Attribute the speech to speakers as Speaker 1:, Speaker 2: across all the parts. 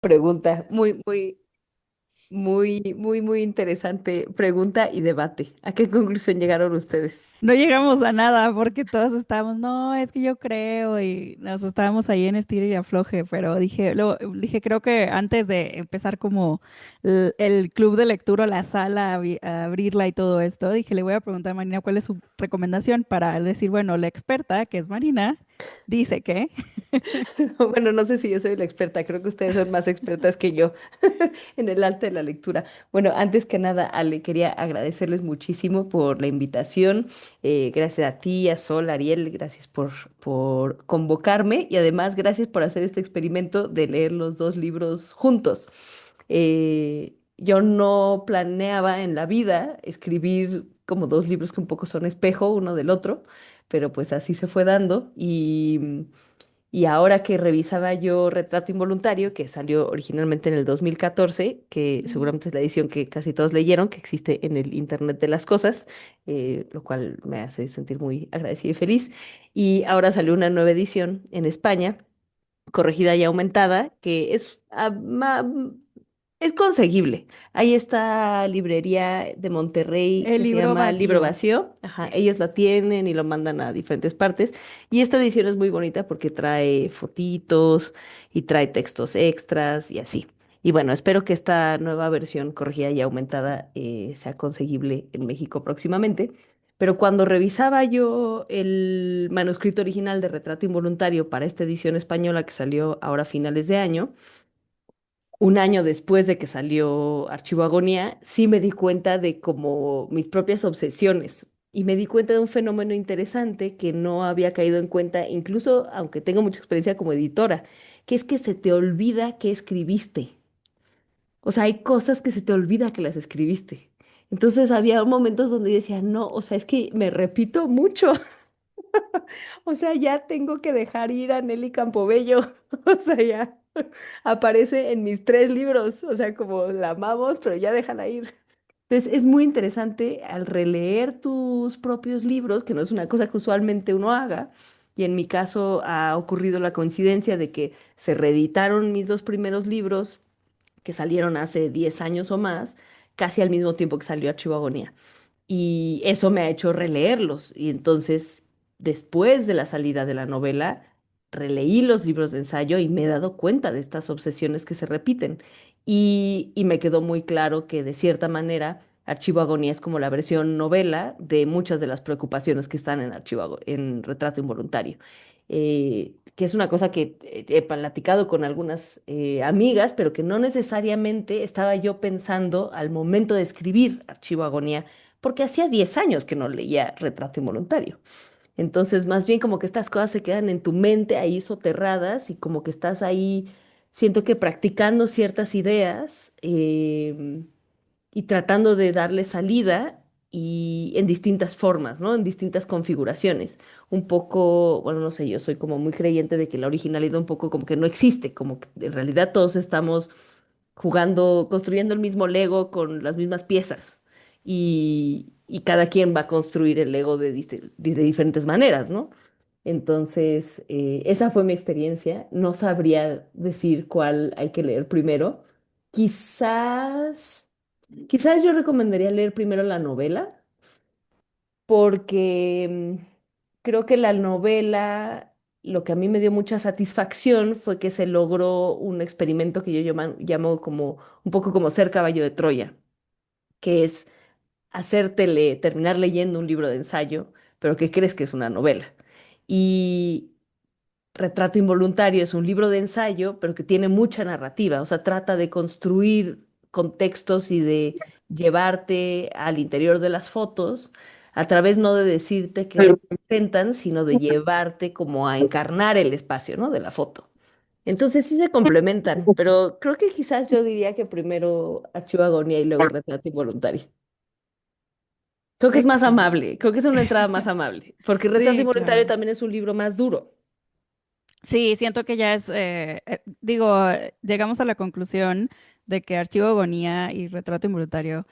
Speaker 1: Pregunta, muy interesante pregunta y debate. ¿A qué conclusión llegaron ustedes?
Speaker 2: No llegamos a nada porque todos estábamos, no, es que yo creo y nos estábamos ahí en estira y afloje, pero dije, creo que antes de empezar como el club de lectura, la sala, a abrirla y todo esto, dije, le voy a preguntar a Marina cuál es su recomendación para decir, bueno, la experta, que es Marina, dice que
Speaker 1: Bueno, no sé si yo soy la experta, creo que ustedes son más expertas que yo en el arte de la lectura. Bueno, antes que nada, Ale, quería agradecerles muchísimo por la invitación. Gracias a ti, a Sol, Ariel, gracias por convocarme y además gracias por hacer este experimento de leer los dos libros juntos. Yo no planeaba en la vida escribir como dos libros que un poco son espejo uno del otro, pero pues así se fue dando y ahora que revisaba yo Retrato Involuntario, que salió originalmente en el 2014, que
Speaker 2: Ujú.
Speaker 1: seguramente es la edición que casi todos leyeron, que existe en el Internet de las Cosas, lo cual me hace sentir muy agradecida y feliz. Y ahora salió una nueva edición en España corregida y aumentada, que es conseguible. Hay esta librería de Monterrey
Speaker 2: el
Speaker 1: que se
Speaker 2: libro
Speaker 1: llama Libro
Speaker 2: vacío.
Speaker 1: Vacío. Ajá,
Speaker 2: Sí.
Speaker 1: ellos la tienen y lo mandan a diferentes partes. Y esta edición es muy bonita porque trae fotitos y trae textos extras y así. Y bueno, espero que esta nueva versión corregida y aumentada sea conseguible en México próximamente. Pero cuando revisaba yo el manuscrito original de Retrato Involuntario para esta edición española que salió ahora a finales de año, un año después de que salió Archivo Agonía, sí me di cuenta de como mis propias obsesiones y me di cuenta de un fenómeno interesante que no había caído en cuenta, incluso aunque tengo mucha experiencia como editora, que es que se te olvida que escribiste. O sea, hay cosas que se te olvida que las escribiste. Entonces había momentos donde yo decía, no, o sea, es que me repito mucho. O sea, ya tengo que dejar ir a Nelly Campobello. O sea, ya aparece en mis tres libros. O sea, como la amamos, pero ya déjala ir. Entonces, es muy interesante al releer tus propios libros, que no es una cosa que usualmente uno haga. Y en mi caso ha ocurrido la coincidencia de que se reeditaron mis dos primeros libros, que salieron hace 10 años o más, casi al mismo tiempo que salió Archivo Agonía. Y eso me ha hecho releerlos. Y entonces, después de la salida de la novela, releí los libros de ensayo y me he dado cuenta de estas obsesiones que se repiten. Y me quedó muy claro que, de cierta manera, Archivo Agonía es como la versión novela de muchas de las preocupaciones que están en en Retrato Involuntario. Que es una cosa que he platicado con algunas amigas, pero que no necesariamente estaba yo pensando al momento de escribir Archivo Agonía porque hacía 10 años que no leía Retrato Involuntario. Entonces, más bien como que estas cosas se quedan en tu mente ahí soterradas y como que estás ahí, siento que practicando ciertas ideas y tratando de darle salida y en distintas formas, ¿no? En distintas configuraciones. Un poco, bueno, no sé, yo soy como muy creyente de que la originalidad un poco como que no existe, como que en realidad todos estamos jugando, construyendo el mismo Lego con las mismas piezas. Y cada quien va a construir el Lego de diferentes maneras, ¿no? Entonces, esa fue mi experiencia. No sabría decir cuál hay que leer primero. Quizás, quizás yo recomendaría leer primero la novela, porque creo que la novela, lo que a mí me dio mucha satisfacción fue que se logró un experimento que yo llamo como un poco como ser caballo de Troya, que es terminar leyendo un libro de ensayo, pero que crees que es una novela. Y Retrato Involuntario es un libro de ensayo, pero que tiene mucha narrativa, o sea, trata de construir contextos y de llevarte al interior de las fotos, a través no de decirte qué representan, sino de llevarte como a encarnar el espacio, ¿no? De la foto. Entonces sí se complementan, pero creo que quizás yo diría que primero Archivo Agonía y luego Retrato Involuntario. Creo que es más
Speaker 2: Excelente.
Speaker 1: amable, creo que es una entrada más amable, porque Retrato
Speaker 2: Sí,
Speaker 1: Involuntario
Speaker 2: claro.
Speaker 1: también es un libro más duro.
Speaker 2: Sí, siento que ya es, llegamos a la conclusión de que Archivo Agonía y Retrato Involuntario,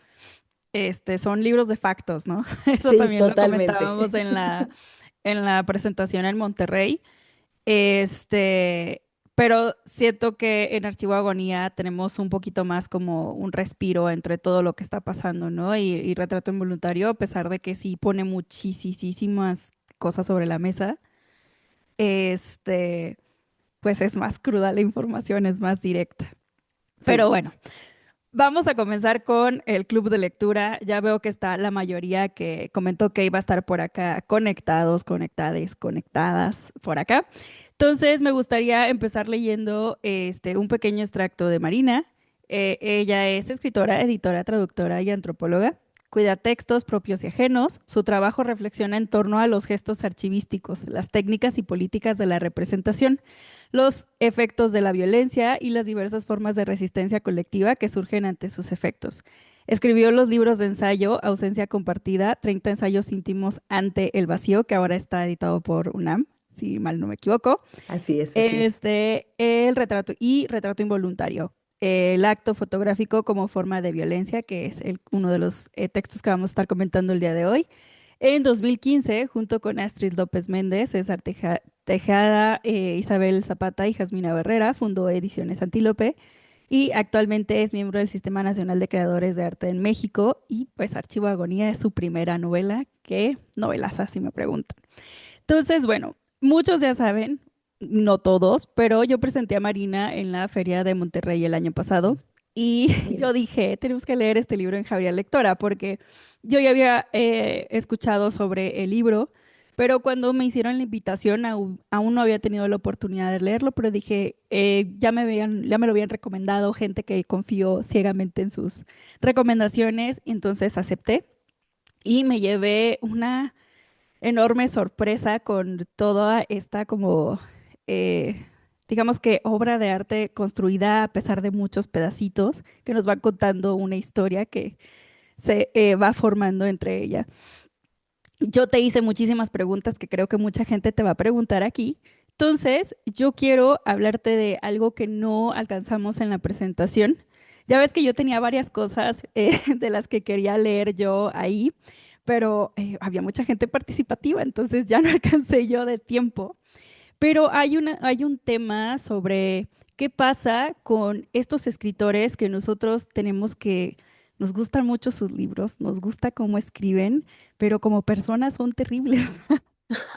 Speaker 2: son libros de factos, ¿no? Eso
Speaker 1: Sí,
Speaker 2: también lo
Speaker 1: totalmente.
Speaker 2: comentábamos en la presentación en Monterrey. Este, pero siento que en Archivo Agonía tenemos un poquito más como un respiro entre todo lo que está pasando, ¿no? Y Retrato Involuntario, a pesar de que sí pone muchísimas cosas sobre la mesa, este, pues es más cruda la información, es más directa. Pero
Speaker 1: Sí.
Speaker 2: bueno, vamos a comenzar con el club de lectura. Ya veo que está la mayoría que comentó que iba a estar por acá conectados, conectades, conectadas por acá. Entonces me gustaría empezar leyendo un pequeño extracto de Marina. Ella es escritora, editora, traductora y antropóloga. Cuida textos propios y ajenos. Su trabajo reflexiona en torno a los gestos archivísticos, las técnicas y políticas de la representación, los efectos de la violencia y las diversas formas de resistencia colectiva que surgen ante sus efectos. Escribió los libros de ensayo Ausencia Compartida, 30 ensayos íntimos ante el vacío, que ahora está editado por UNAM, si mal no me equivoco.
Speaker 1: Así es, así es.
Speaker 2: El retrato y retrato involuntario. El acto fotográfico como forma de violencia, que es uno de los textos que vamos a estar comentando el día de hoy. En 2015, junto con Astrid López Méndez, César Tejada, Isabel Zapata y Jasmina Barrera, fundó Ediciones Antílope y actualmente es miembro del Sistema Nacional de Creadores de Arte en México y pues Archivo Agonía es su primera novela, que novelaza si me preguntan. Entonces, bueno, muchos ya saben, no todos, pero yo presenté a Marina en la Feria de Monterrey el año pasado y yo
Speaker 1: Bien.
Speaker 2: dije, tenemos que leer este libro en Javier Lectora porque yo ya había escuchado sobre el libro, pero cuando me hicieron la invitación aún no había tenido la oportunidad de leerlo, pero dije, ya me lo habían recomendado gente que confío ciegamente en sus recomendaciones, y entonces acepté y me llevé una enorme sorpresa con toda esta como, eh, digamos que obra de arte construida a pesar de muchos pedacitos que nos van contando una historia que se va formando entre ella. Yo te hice muchísimas preguntas que creo que mucha gente te va a preguntar aquí. Entonces, yo quiero hablarte de algo que no alcanzamos en la presentación. Ya ves que yo tenía varias cosas de las que quería leer yo ahí, pero había mucha gente participativa, entonces ya no alcancé yo de tiempo. Pero hay un tema sobre qué pasa con estos escritores que nosotros tenemos que, nos gustan mucho sus libros, nos gusta cómo escriben, pero como personas son terribles.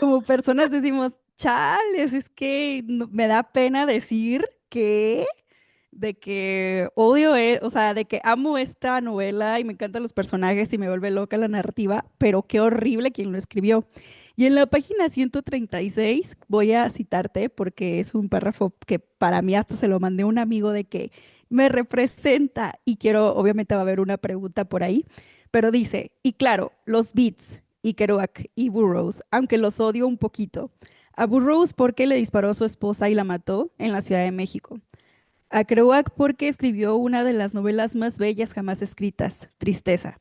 Speaker 2: Como personas decimos, chales, es que me da pena decir que de que odio, o sea, de que amo esta novela y me encantan los personajes y me vuelve loca la narrativa, pero qué horrible quien lo escribió. Y en la página 136 voy a citarte porque es un párrafo que para mí hasta se lo mandé a un amigo de que me representa y quiero, obviamente va a haber una pregunta por ahí, pero dice, y claro, los Beats y Kerouac y Burroughs, aunque los odio un poquito. A Burroughs porque le disparó a su esposa y la mató en la Ciudad de México. A Kerouac porque escribió una de las novelas más bellas jamás escritas, Tristeza,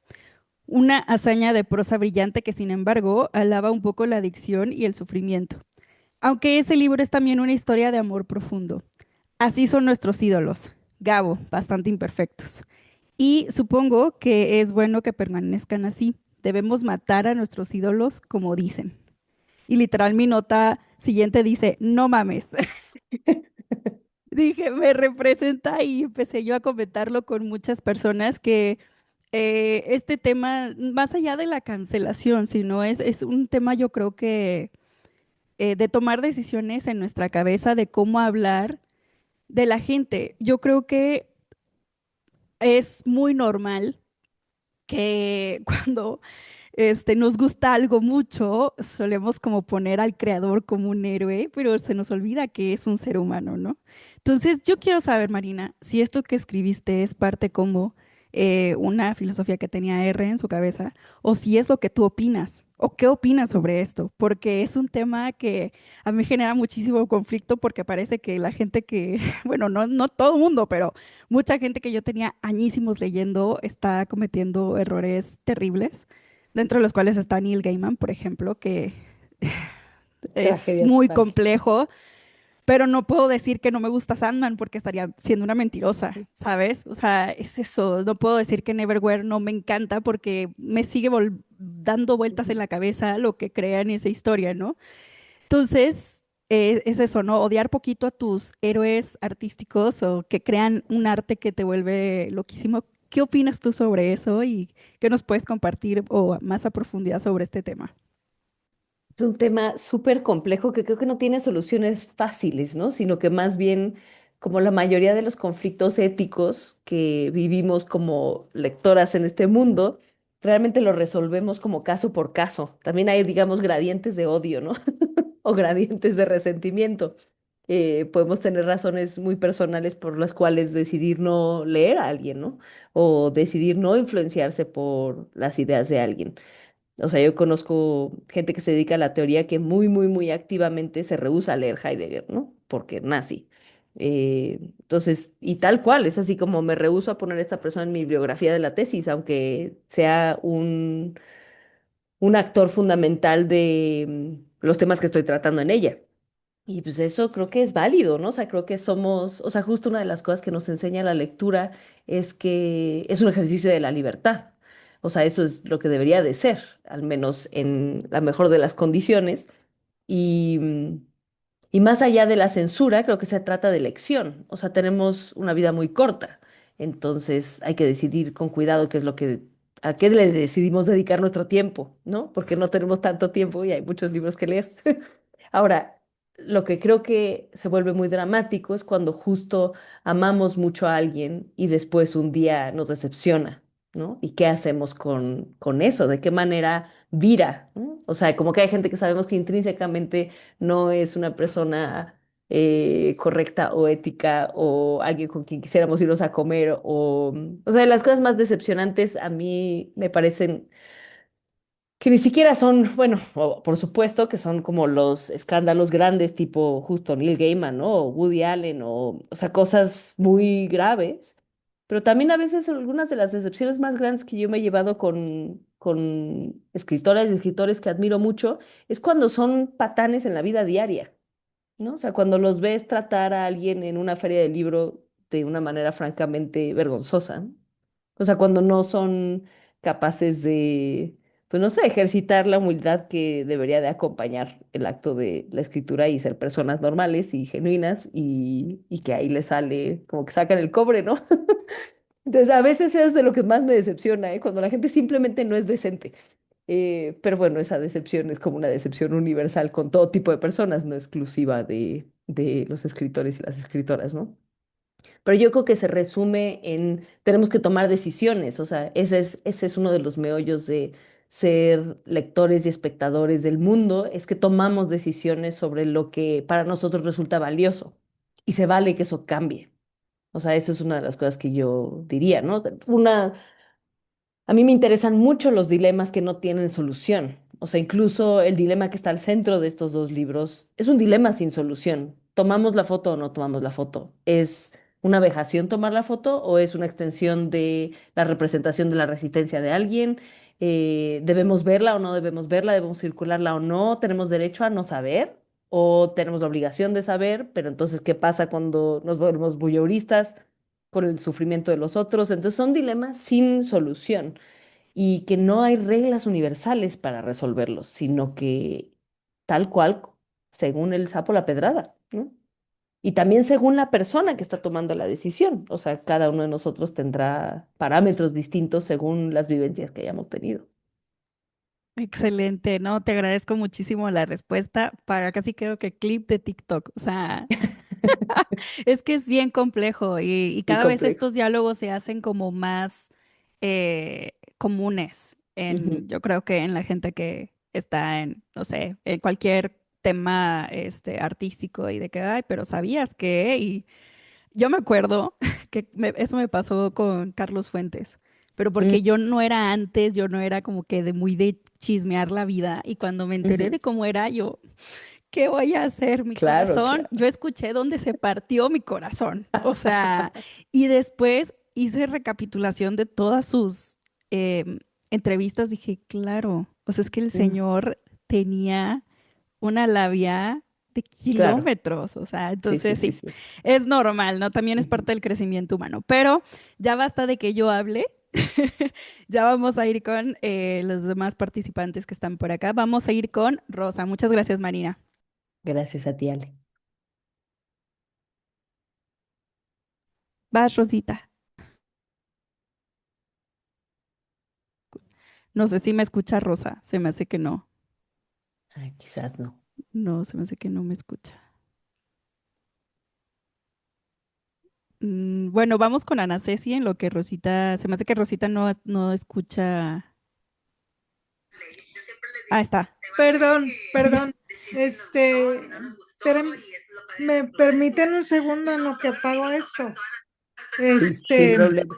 Speaker 2: una hazaña de prosa brillante que sin embargo alaba un poco la adicción y el sufrimiento, aunque ese libro es también una historia de amor profundo. Así son nuestros ídolos, Gabo, bastante imperfectos. Y supongo que es bueno que permanezcan así. Debemos matar a nuestros ídolos como dicen. Y literal mi nota siguiente dice, no mames. Dije, me representa y empecé yo a comentarlo con muchas personas que este tema, más allá de la cancelación, sino es un tema yo creo que de tomar decisiones en nuestra cabeza de cómo hablar de la gente. Yo creo que es muy normal que cuando nos gusta algo mucho, solemos como poner al creador como un héroe, pero se nos olvida que es un ser humano, ¿no? Entonces, yo quiero saber, Marina, si esto que escribiste es parte como una filosofía que tenía R en su cabeza, o si es lo que tú opinas, o qué opinas sobre esto, porque es un tema que a mí genera muchísimo conflicto porque parece que la gente que, bueno, no todo el mundo, pero mucha gente que yo tenía añísimos leyendo está cometiendo errores terribles, dentro de los cuales está Neil Gaiman, por ejemplo, que es
Speaker 1: Tragedia
Speaker 2: muy
Speaker 1: total.
Speaker 2: complejo, pero no puedo decir que no me gusta Sandman porque estaría siendo una mentirosa, ¿sabes? O sea, es eso, no puedo decir que Neverwhere no me encanta porque me sigue dando vueltas en
Speaker 1: Ujú.
Speaker 2: la cabeza lo que crea en esa historia, ¿no? Entonces, es eso, ¿no? Odiar poquito a tus héroes artísticos o que crean un arte que te vuelve loquísimo. ¿Qué opinas tú sobre eso y qué nos puedes compartir o más a profundidad sobre este tema?
Speaker 1: Es un tema súper complejo que creo que no tiene soluciones fáciles, ¿no? Sino que más bien, como la mayoría de los conflictos éticos que vivimos como lectoras en este mundo, realmente lo resolvemos como caso por caso. También hay, digamos, gradientes de odio, ¿no? O gradientes de resentimiento. Podemos tener razones muy personales por las cuales decidir no leer a alguien, ¿no? O decidir no influenciarse por las ideas de alguien. O sea, yo conozco gente que se dedica a la teoría que muy, muy, muy activamente se rehúsa a leer Heidegger, ¿no? Porque nazi. Entonces, y tal cual, es así como me rehúso a poner a esta persona en mi bibliografía de la tesis, aunque sea un actor fundamental de los temas que estoy tratando en ella. Y pues eso creo que es válido, ¿no? O sea, creo que somos, o sea, justo una de las cosas que nos enseña la lectura es que es un ejercicio de la libertad. O sea, eso es lo que debería de ser, al menos en la mejor de las condiciones. Y, y más allá de la censura, creo que se trata de elección. O sea, tenemos una vida muy corta. Entonces hay que decidir con cuidado qué es lo que, a qué le decidimos dedicar nuestro tiempo, ¿no? Porque no tenemos tanto tiempo y hay muchos libros que leer. Ahora, lo que creo que se vuelve muy dramático es cuando justo amamos mucho a alguien y después un día nos decepciona, ¿no? ¿Y qué hacemos con eso? ¿De qué manera vira? ¿No? O sea, como que hay gente que sabemos que intrínsecamente no es una persona correcta o ética o alguien con quien quisiéramos irnos a comer o sea, las cosas más decepcionantes a mí me parecen que ni siquiera son, bueno, por supuesto que son como los escándalos grandes tipo justo Neil Gaiman, ¿no? O Woody Allen, o sea, cosas muy graves, pero también a veces algunas de las decepciones más grandes que yo me he llevado con escritoras y escritores que admiro mucho es cuando son patanes en la vida diaria, ¿no? O sea, cuando los ves tratar a alguien en una feria de libro de una manera francamente vergonzosa, ¿no? O sea, cuando no son capaces de, pues no sé, ejercitar la humildad que debería de acompañar el acto de la escritura y ser personas normales y genuinas y que ahí les sale como que sacan el cobre, ¿no? Entonces, a veces es de lo que más me decepciona, ¿eh? Cuando la gente simplemente no es decente. Pero bueno, esa decepción es como una decepción universal con todo tipo de personas, no exclusiva de los escritores y las escritoras, ¿no? Pero yo creo que se resume en, tenemos que tomar decisiones, o sea, ese es uno de los meollos de ser lectores y espectadores del mundo, es que tomamos decisiones sobre lo que para nosotros resulta valioso y se vale que eso cambie. O sea, eso es una de las cosas que yo diría, ¿no? A mí me interesan mucho los dilemas que no tienen solución. O sea, incluso el dilema que está al centro de estos dos libros es un dilema sin solución. ¿Tomamos la foto o no tomamos la foto? ¿Es una vejación tomar la foto o es una extensión de la representación de la resistencia de alguien? ¿Debemos verla o no debemos verla? ¿Debemos circularla o no? ¿Tenemos derecho a no saber? ¿O tenemos la obligación de saber? Pero entonces, ¿qué pasa cuando nos volvemos voyeuristas con el sufrimiento de los otros? Entonces son dilemas sin solución y que no hay reglas universales para resolverlos, sino que tal cual, según el sapo la pedrada, ¿no? Y también según la persona que está tomando la decisión. O sea, cada uno de nosotros tendrá parámetros distintos según las vivencias que hayamos tenido.
Speaker 2: Excelente, no, te agradezco muchísimo la respuesta para casi creo que clip de TikTok. O sea, es que es bien complejo y
Speaker 1: Muy
Speaker 2: cada vez
Speaker 1: complejo.
Speaker 2: estos diálogos se hacen como más comunes
Speaker 1: Ujú.
Speaker 2: yo creo que en la gente que está en, no sé, en cualquier tema artístico y de que, ay, pero ¿sabías que? Y yo me acuerdo que eso me pasó con Carlos Fuentes, pero
Speaker 1: Mm,
Speaker 2: porque yo no era antes, yo no era como que de muy de chismear la vida y cuando me enteré
Speaker 1: ujú.
Speaker 2: de cómo era, yo, ¿qué voy a hacer? Mi
Speaker 1: Claro,
Speaker 2: corazón,
Speaker 1: claro.
Speaker 2: yo escuché dónde se partió mi corazón, o sea, y después hice recapitulación de todas sus em, entrevistas, dije, claro, o sea, es que el
Speaker 1: Mm,
Speaker 2: señor tenía una labia de
Speaker 1: claro.
Speaker 2: kilómetros, o sea,
Speaker 1: Sí, sí,
Speaker 2: entonces
Speaker 1: sí,
Speaker 2: sí,
Speaker 1: sí.
Speaker 2: es normal, ¿no? También es
Speaker 1: Ujú.
Speaker 2: parte del crecimiento humano, pero ya basta de que yo hable, ya vamos a ir con los demás participantes que están por acá, vamos a ir con Rosa. Muchas gracias, Marina.
Speaker 1: Gracias a ti, Ale.
Speaker 2: Vas, Rosita. No sé si me escucha Rosa. Se me hace que no.
Speaker 1: Ay, quizás no.
Speaker 2: No, se me hace que no me escucha. Bueno, vamos con Ana Ceci en lo que Rosita, se me hace que Rosita no escucha. Ah, está.
Speaker 3: Perdón, perdón. Este, pero me permiten un segundo en lo que apago esto.
Speaker 1: Sí, sin
Speaker 3: Este,
Speaker 1: problema.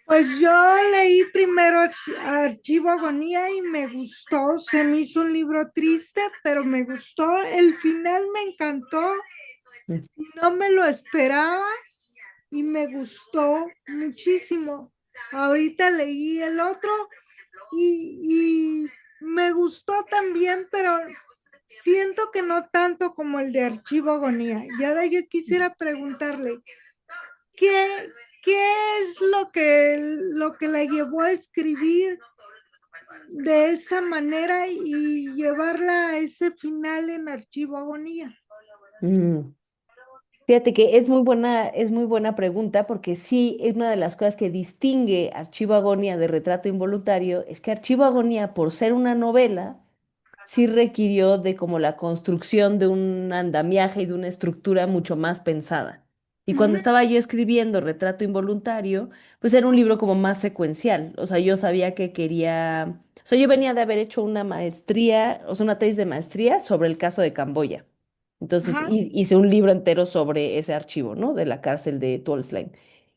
Speaker 3: pues yo leí primero Archivo Agonía y me gustó. Se me hizo un libro triste, pero me gustó. El final me encantó.
Speaker 1: Mm,
Speaker 3: No me lo esperaba y me gustó muchísimo. Ahorita leí el otro y me gustó también, pero siento que no tanto como el de Archivo Agonía. Y ahora yo quisiera preguntarle, ¿qué, qué es lo que la llevó a escribir de esa manera y llevarla a ese final en Archivo Agonía?
Speaker 1: mm. Fíjate que es muy buena pregunta porque sí, es una de las cosas que distingue Archivo Agonía de Retrato Involuntario, es que Archivo Agonía, por ser una novela, sí requirió de como la construcción de un andamiaje y de una estructura mucho más pensada. Y cuando
Speaker 3: Ujú.
Speaker 1: estaba yo escribiendo Retrato Involuntario, pues era un libro como más secuencial. O sea, yo sabía que quería, o sea, yo venía de haber hecho una maestría, o sea, una tesis de maestría sobre el caso de Camboya. Entonces
Speaker 3: Ajá,
Speaker 1: hice un libro entero sobre ese archivo, ¿no? De la cárcel de Tuol Sleng.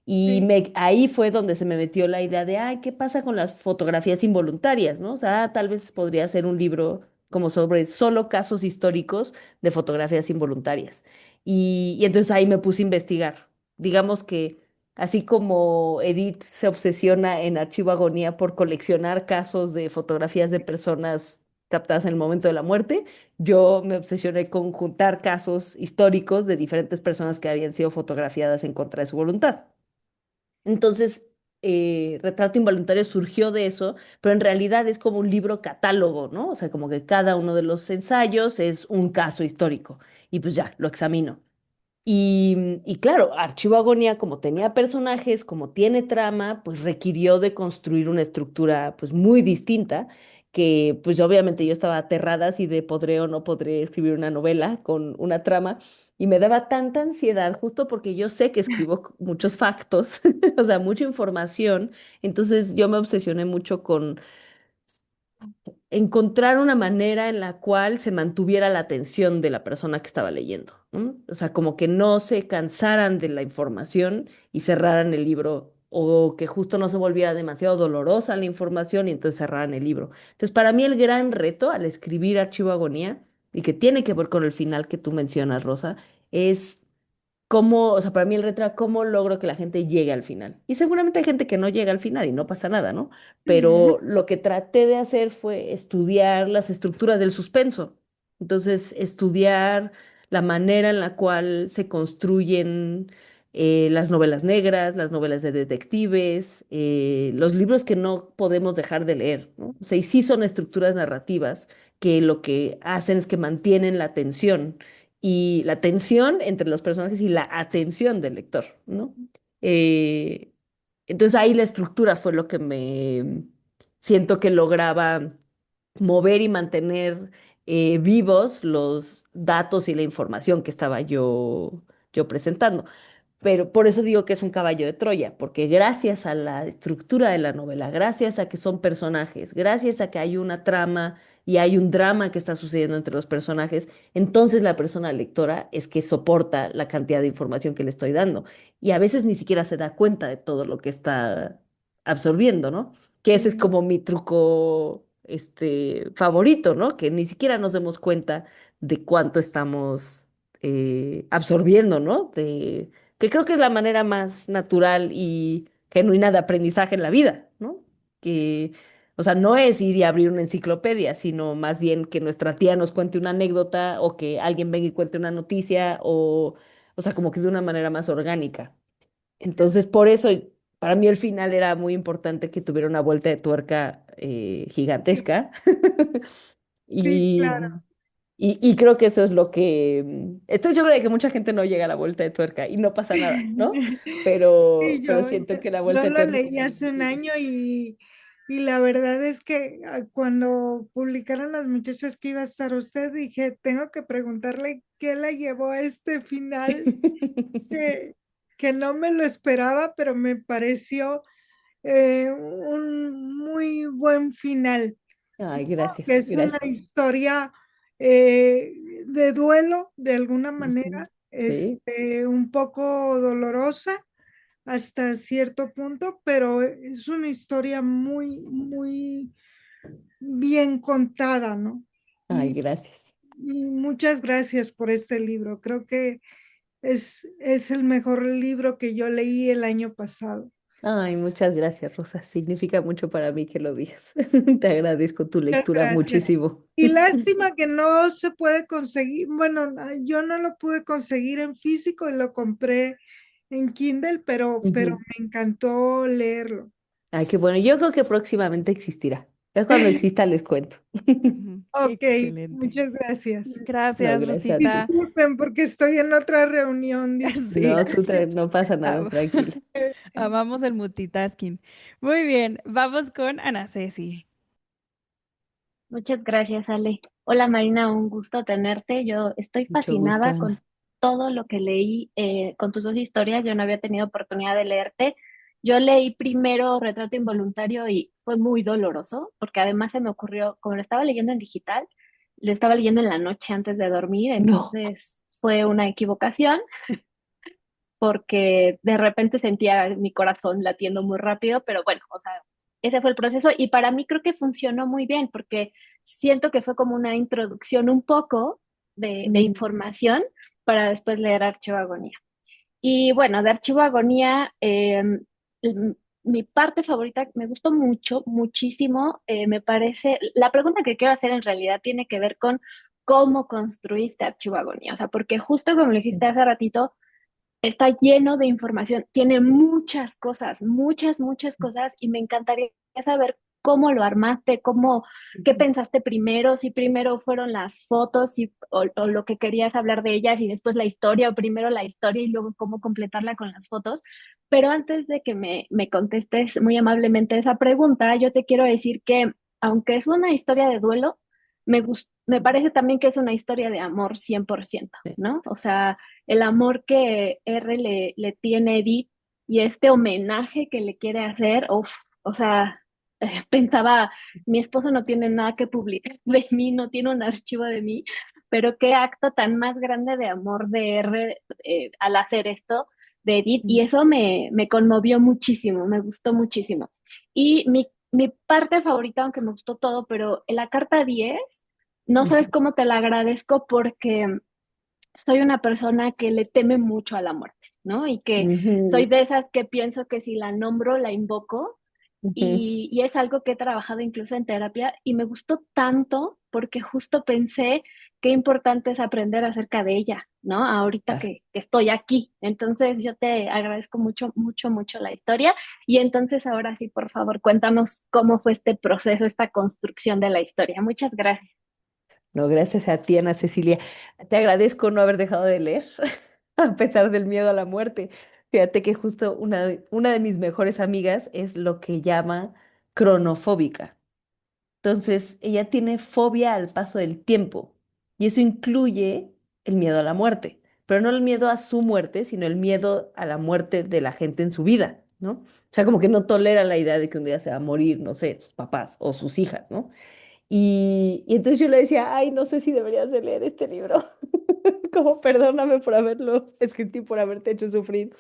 Speaker 1: Y
Speaker 3: sí.
Speaker 1: ahí fue donde se me metió la idea de, ay, ¿qué pasa con las fotografías involuntarias, ¿no? O sea, tal vez podría ser un libro como sobre solo casos históricos de fotografías involuntarias. Y entonces ahí me puse a investigar. Digamos que así como Edith se obsesiona en Archivo Agonía por coleccionar casos de fotografías de personas captadas en el momento de la muerte, yo me obsesioné con juntar casos históricos de diferentes personas que habían sido fotografiadas en contra de su voluntad. Entonces, Retrato Involuntario surgió de eso, pero en realidad es como un libro catálogo, ¿no? O sea, como que cada uno de los ensayos es un caso histórico y pues ya, lo examino. Y claro, Archivo Agonía, como tenía personajes, como tiene trama, pues requirió de construir una estructura pues muy distinta, que pues obviamente yo estaba aterrada si de podré o no podré escribir una novela con una trama, y me daba tanta ansiedad justo porque yo sé que escribo muchos factos, o sea, mucha información, entonces yo me obsesioné mucho con encontrar una manera en la cual se mantuviera la atención de la persona que estaba leyendo, ¿no? O sea, como que no se cansaran de la información y cerraran el libro, o que justo no se volviera demasiado dolorosa la información y entonces cerraran el libro. Entonces, para mí el gran reto al escribir Archivo Agonía, y que tiene que ver con el final que tú mencionas, Rosa, es cómo, o sea, para mí el reto, cómo logro que la gente llegue al final. Y seguramente hay gente que no llega al final y no pasa nada, ¿no? Pero lo que traté de hacer fue estudiar las estructuras del suspenso. Entonces, estudiar la manera en la cual se construyen las novelas negras, las novelas de detectives, los libros que no podemos dejar de leer, ¿no? O sea, y sí son estructuras narrativas que lo que hacen es que mantienen la atención y la tensión entre los personajes y la atención del lector, ¿no? Eh, entonces ahí la estructura fue lo que me siento que lograba mover y mantener vivos los datos y la información que estaba yo presentando. Pero por eso digo que es un caballo de Troya, porque gracias a la estructura de la novela, gracias a que son personajes, gracias a que hay una trama y hay un drama que está sucediendo entre los personajes, entonces la persona lectora es que soporta la cantidad de información que le estoy dando. Y a veces ni siquiera se da cuenta de todo lo que está absorbiendo, ¿no? Que ese es
Speaker 3: Sí.
Speaker 1: como mi truco, favorito, ¿no? Que ni siquiera nos demos cuenta de cuánto estamos absorbiendo, ¿no? Que creo que es la manera más natural y genuina de aprendizaje en la vida, ¿no? Que, o sea, no es ir y abrir una enciclopedia, sino más bien que nuestra tía nos cuente una anécdota o que alguien venga y cuente una noticia o sea, como que de una manera más orgánica. Entonces, por eso, para mí el final era muy importante que tuviera una vuelta de tuerca
Speaker 3: Sí,
Speaker 1: gigantesca.
Speaker 3: sí,
Speaker 1: Y,
Speaker 3: claro.
Speaker 1: Y creo que eso es lo que... Estoy segura de que mucha gente no llega a la vuelta de tuerca y no pasa nada, ¿no?
Speaker 3: Sí,
Speaker 1: Pero siento que la
Speaker 3: yo
Speaker 1: vuelta de
Speaker 3: lo
Speaker 1: tuerca...
Speaker 3: leí hace un año y la verdad es que cuando publicaron las muchachas que iba a estar usted, dije, tengo que preguntarle qué la llevó a este final, que, que no me lo esperaba, pero me pareció un muy buen final,
Speaker 1: Ay,
Speaker 3: que
Speaker 1: gracias,
Speaker 3: es una
Speaker 1: gracias.
Speaker 3: historia de duelo de alguna
Speaker 1: Ujú.
Speaker 3: manera,
Speaker 1: Sí.
Speaker 3: un poco dolorosa hasta cierto punto, pero es una historia muy, muy bien contada, ¿no?
Speaker 1: Ay,
Speaker 3: Y,
Speaker 1: gracias.
Speaker 3: y muchas gracias por este libro. Creo que es el mejor libro que yo leí el año pasado.
Speaker 1: Ay, muchas gracias, Rosa. Significa mucho para mí que lo digas. Te agradezco tu
Speaker 3: Muchas
Speaker 1: lectura
Speaker 3: gracias.
Speaker 1: muchísimo.
Speaker 3: Y lástima que no se puede conseguir, bueno, yo no lo pude conseguir en físico y lo compré en Kindle, pero
Speaker 1: Ujú.
Speaker 3: me encantó leerlo.
Speaker 1: Ay, qué bueno. Yo creo que próximamente existirá. Ya cuando exista les cuento.
Speaker 2: Ujú.
Speaker 3: Ok,
Speaker 2: Excelente.
Speaker 3: muchas gracias.
Speaker 1: No,
Speaker 2: Gracias,
Speaker 1: gracias a ti.
Speaker 2: Rosita.
Speaker 3: Disculpen porque estoy en otra reunión,
Speaker 2: Sí,
Speaker 1: No, no pasa nada,
Speaker 2: am-
Speaker 1: tranquila.
Speaker 2: amamos el multitasking. Muy bien, vamos con Ana Ceci.
Speaker 4: Muchas gracias, Ale. Hola Marina, un gusto tenerte. Yo estoy
Speaker 1: Mucho gusto,
Speaker 4: fascinada con
Speaker 1: Ana.
Speaker 4: todo lo que leí con tus dos historias. Yo no había tenido oportunidad de leerte. Yo leí primero Retrato Involuntario y fue muy doloroso, porque además se me ocurrió, como lo estaba leyendo en digital, lo estaba leyendo en la noche antes de dormir,
Speaker 1: No.
Speaker 4: entonces fue una equivocación, porque de repente sentía mi corazón latiendo muy rápido, pero bueno, o sea, ese fue el proceso y para mí creo que funcionó muy bien porque siento que fue como una introducción un poco de
Speaker 1: Mm,
Speaker 4: información para después leer Archivo Agonía. Y bueno, de Archivo Agonía, mi parte favorita me gustó mucho, muchísimo, me parece, la pregunta que quiero hacer en realidad tiene que ver con cómo construiste Archivo Agonía, o sea, porque justo como lo dijiste hace ratito, está lleno de información, tiene muchas cosas, muchas, muchas cosas y me encantaría saber cómo lo armaste, qué pensaste primero, si primero fueron las fotos o lo que querías hablar de ellas y después la historia o primero la historia y luego cómo completarla con las fotos. Pero antes de que me contestes muy amablemente esa pregunta, yo te quiero decir que aunque es una historia de duelo, me parece también que es una historia de amor 100%,
Speaker 1: sí.
Speaker 4: ¿no? O sea, el amor que R le tiene a Edith y este homenaje que le quiere hacer, uf, o sea, pensaba, mi esposo no tiene nada que publicar de mí, no tiene un archivo de mí, pero qué acto tan más grande de amor de R al hacer esto de Edith, y eso me conmovió muchísimo, me gustó muchísimo. Y mi parte favorita, aunque me gustó todo, pero en la carta 10 no sabes cómo te la agradezco porque soy una persona que le teme mucho a la muerte, ¿no? Y que soy
Speaker 1: Ujú,
Speaker 4: de esas que pienso que si la nombro, la invoco.
Speaker 1: ujú.
Speaker 4: Y es algo que he trabajado incluso en terapia y me gustó tanto porque justo pensé qué importante es aprender acerca de ella, ¿no? Ahorita
Speaker 1: Ah,
Speaker 4: que estoy aquí. Entonces yo te agradezco mucho, mucho, mucho la historia. Y entonces ahora sí, por favor, cuéntanos cómo fue este proceso, esta construcción de la historia. Muchas gracias.
Speaker 1: no, gracias a ti, Ana Cecilia. Te agradezco no haber dejado de leer, a pesar del miedo a la muerte. Fíjate que justo una de mis mejores amigas es lo que llama cronofóbica. Entonces, ella tiene fobia al paso del tiempo y eso incluye el miedo a la muerte, pero no el miedo a su muerte, sino el miedo a la muerte de la gente en su vida, ¿no? O sea, como que no tolera la idea de que un día se va a morir, no sé, sus papás o sus hijas, ¿no? Y entonces yo le decía, ay, no sé si deberías de leer este libro, como perdóname por haberlo escrito y por haberte hecho sufrir,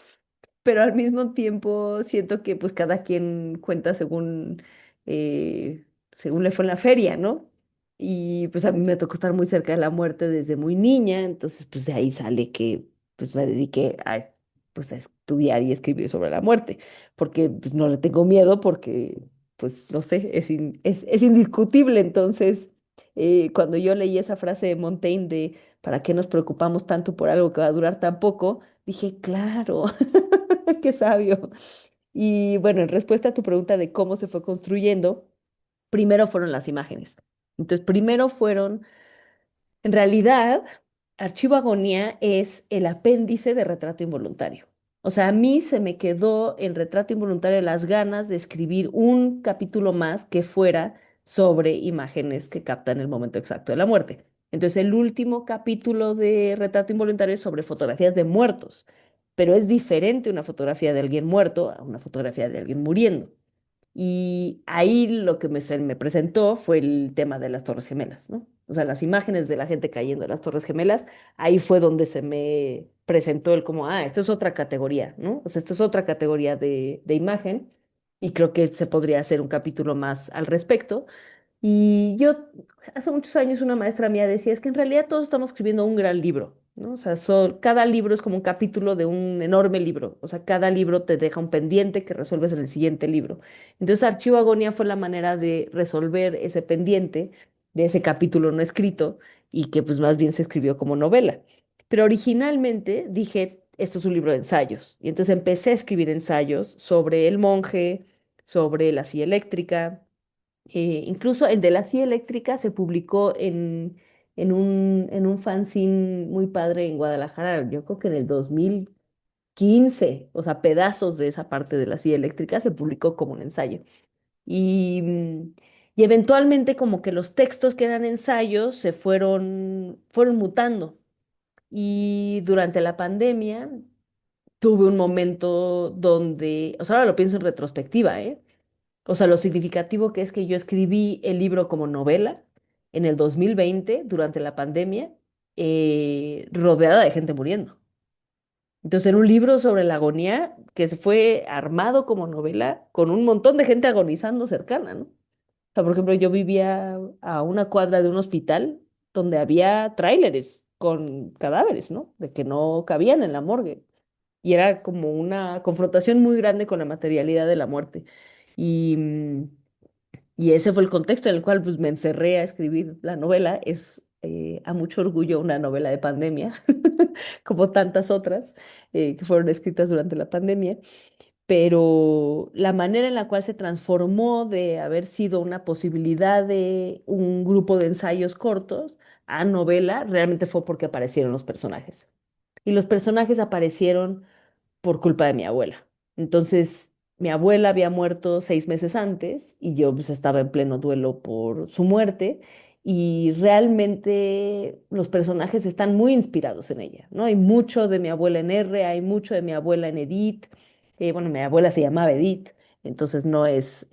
Speaker 1: pero al mismo tiempo siento que pues cada quien cuenta según le fue en la feria, ¿no? Y pues a mí me tocó estar muy cerca de la muerte desde muy niña, entonces pues de ahí sale que pues me dediqué pues a estudiar y escribir sobre la muerte, porque pues no le tengo miedo porque pues no sé, es indiscutible, entonces cuando yo leí esa frase de Montaigne de ¿para qué nos preocupamos tanto por algo que va a durar tan poco? Dije, claro. Qué sabio. Y bueno, en respuesta a tu pregunta de cómo se fue construyendo, primero fueron las imágenes. Entonces, primero fueron En realidad, Archivo Agonía es el apéndice de Retrato Involuntario. O sea, a mí se me quedó en Retrato Involuntario las ganas de escribir un capítulo más que fuera sobre imágenes que captan el momento exacto de la muerte. Entonces, el último capítulo de Retrato Involuntario es sobre fotografías de muertos, pero es diferente una fotografía de alguien muerto a una fotografía de alguien muriendo. Y ahí lo que se me presentó fue el tema de las Torres Gemelas, ¿no? O sea, las imágenes de la gente cayendo de las Torres Gemelas, ahí fue donde se me presentó el como, esto es otra categoría, ¿no? O sea, esto es otra categoría de imagen y creo que se podría hacer un capítulo más al respecto. Y yo, hace muchos años, una maestra mía decía, es que en realidad todos estamos escribiendo un gran libro, ¿no? O sea, cada libro es como un capítulo de un enorme libro. O sea, cada libro te deja un pendiente que resuelves en el siguiente libro. Entonces, Archivo Agonía fue la manera de resolver ese pendiente de ese capítulo no escrito y que pues más bien se escribió como novela. Pero originalmente dije, esto es un libro de ensayos. Y entonces empecé a escribir ensayos sobre el monje, sobre la silla eléctrica. Incluso el de la silla eléctrica se publicó en un fanzine muy padre en Guadalajara, yo creo que en el 2015, o sea, pedazos de esa parte de la silla eléctrica se publicó como un ensayo. Y eventualmente como que los textos que eran ensayos fueron mutando. Y durante la pandemia tuve un momento donde, o sea, ahora lo pienso en retrospectiva, ¿eh? O sea, lo significativo que es que yo escribí el libro como novela en el 2020, durante la pandemia, rodeada de gente muriendo. Entonces, era un libro sobre la agonía que se fue armado como novela con un montón de gente agonizando cercana, ¿no? O sea, por ejemplo, yo vivía a una cuadra de un hospital donde había tráileres con cadáveres, ¿no? De que no cabían en la morgue. Y era como una confrontación muy grande con la materialidad de la muerte. Y, y ese fue el contexto en el cual pues, me encerré a escribir la novela. Es a mucho orgullo una novela de pandemia, como tantas otras que fueron escritas durante la pandemia, pero la manera en la cual se transformó de haber sido una posibilidad de un grupo de ensayos cortos a novela realmente fue porque aparecieron los personajes. Y los personajes aparecieron por culpa de mi abuela. Entonces, mi abuela había muerto 6 meses antes y yo pues estaba en pleno duelo por su muerte y realmente los personajes están muy inspirados en ella, ¿no? Hay mucho de mi abuela en R, hay mucho de mi abuela en Edith. Bueno, mi abuela se llamaba Edith, entonces no es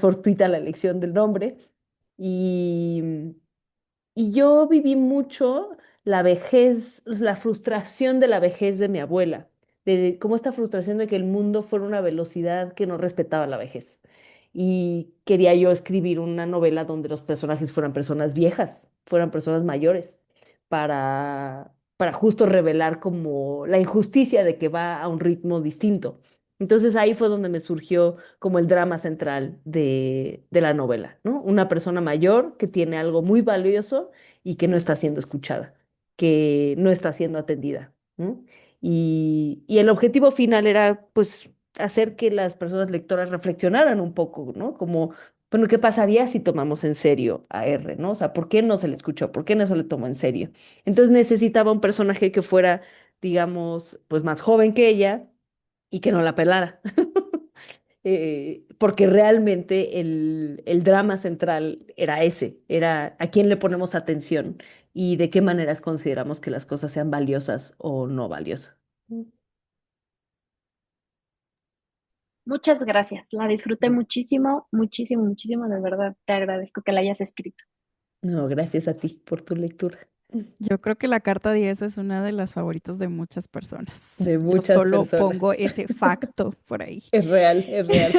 Speaker 1: fortuita la elección del nombre. Y y yo viví mucho la vejez, la frustración de la vejez de mi abuela, de como esta frustración de que el mundo fuera una velocidad que no respetaba la vejez. Y quería yo escribir una novela donde los personajes fueran personas viejas, fueran personas mayores, para justo revelar como la injusticia de que va a un ritmo distinto. Entonces ahí fue donde me surgió como el drama central de la novela, ¿no? Una persona mayor que tiene algo muy valioso y que no está siendo escuchada, que no está siendo atendida, ¿no? Y el objetivo final era, pues, hacer que las personas lectoras reflexionaran un poco, ¿no? Como, bueno, ¿qué pasaría si tomamos en serio a R, ¿no? O sea, ¿por qué no se le escuchó? ¿Por qué no se le tomó en serio? Entonces necesitaba un personaje que fuera, digamos, pues más joven que ella y que no la pelara. Porque realmente el drama central era ese, era a quién le ponemos atención y de qué maneras consideramos que las cosas sean valiosas o no valiosas.
Speaker 4: Muchas gracias. La disfruté muchísimo, muchísimo, muchísimo, de verdad. Te agradezco que la hayas escrito.
Speaker 1: No, gracias a ti por tu lectura.
Speaker 2: Yo creo que la carta 10 es una de las favoritas de muchas personas.
Speaker 1: De
Speaker 2: Yo
Speaker 1: muchas
Speaker 2: solo
Speaker 1: personas.
Speaker 2: pongo ese facto por ahí.
Speaker 1: Es real, es real.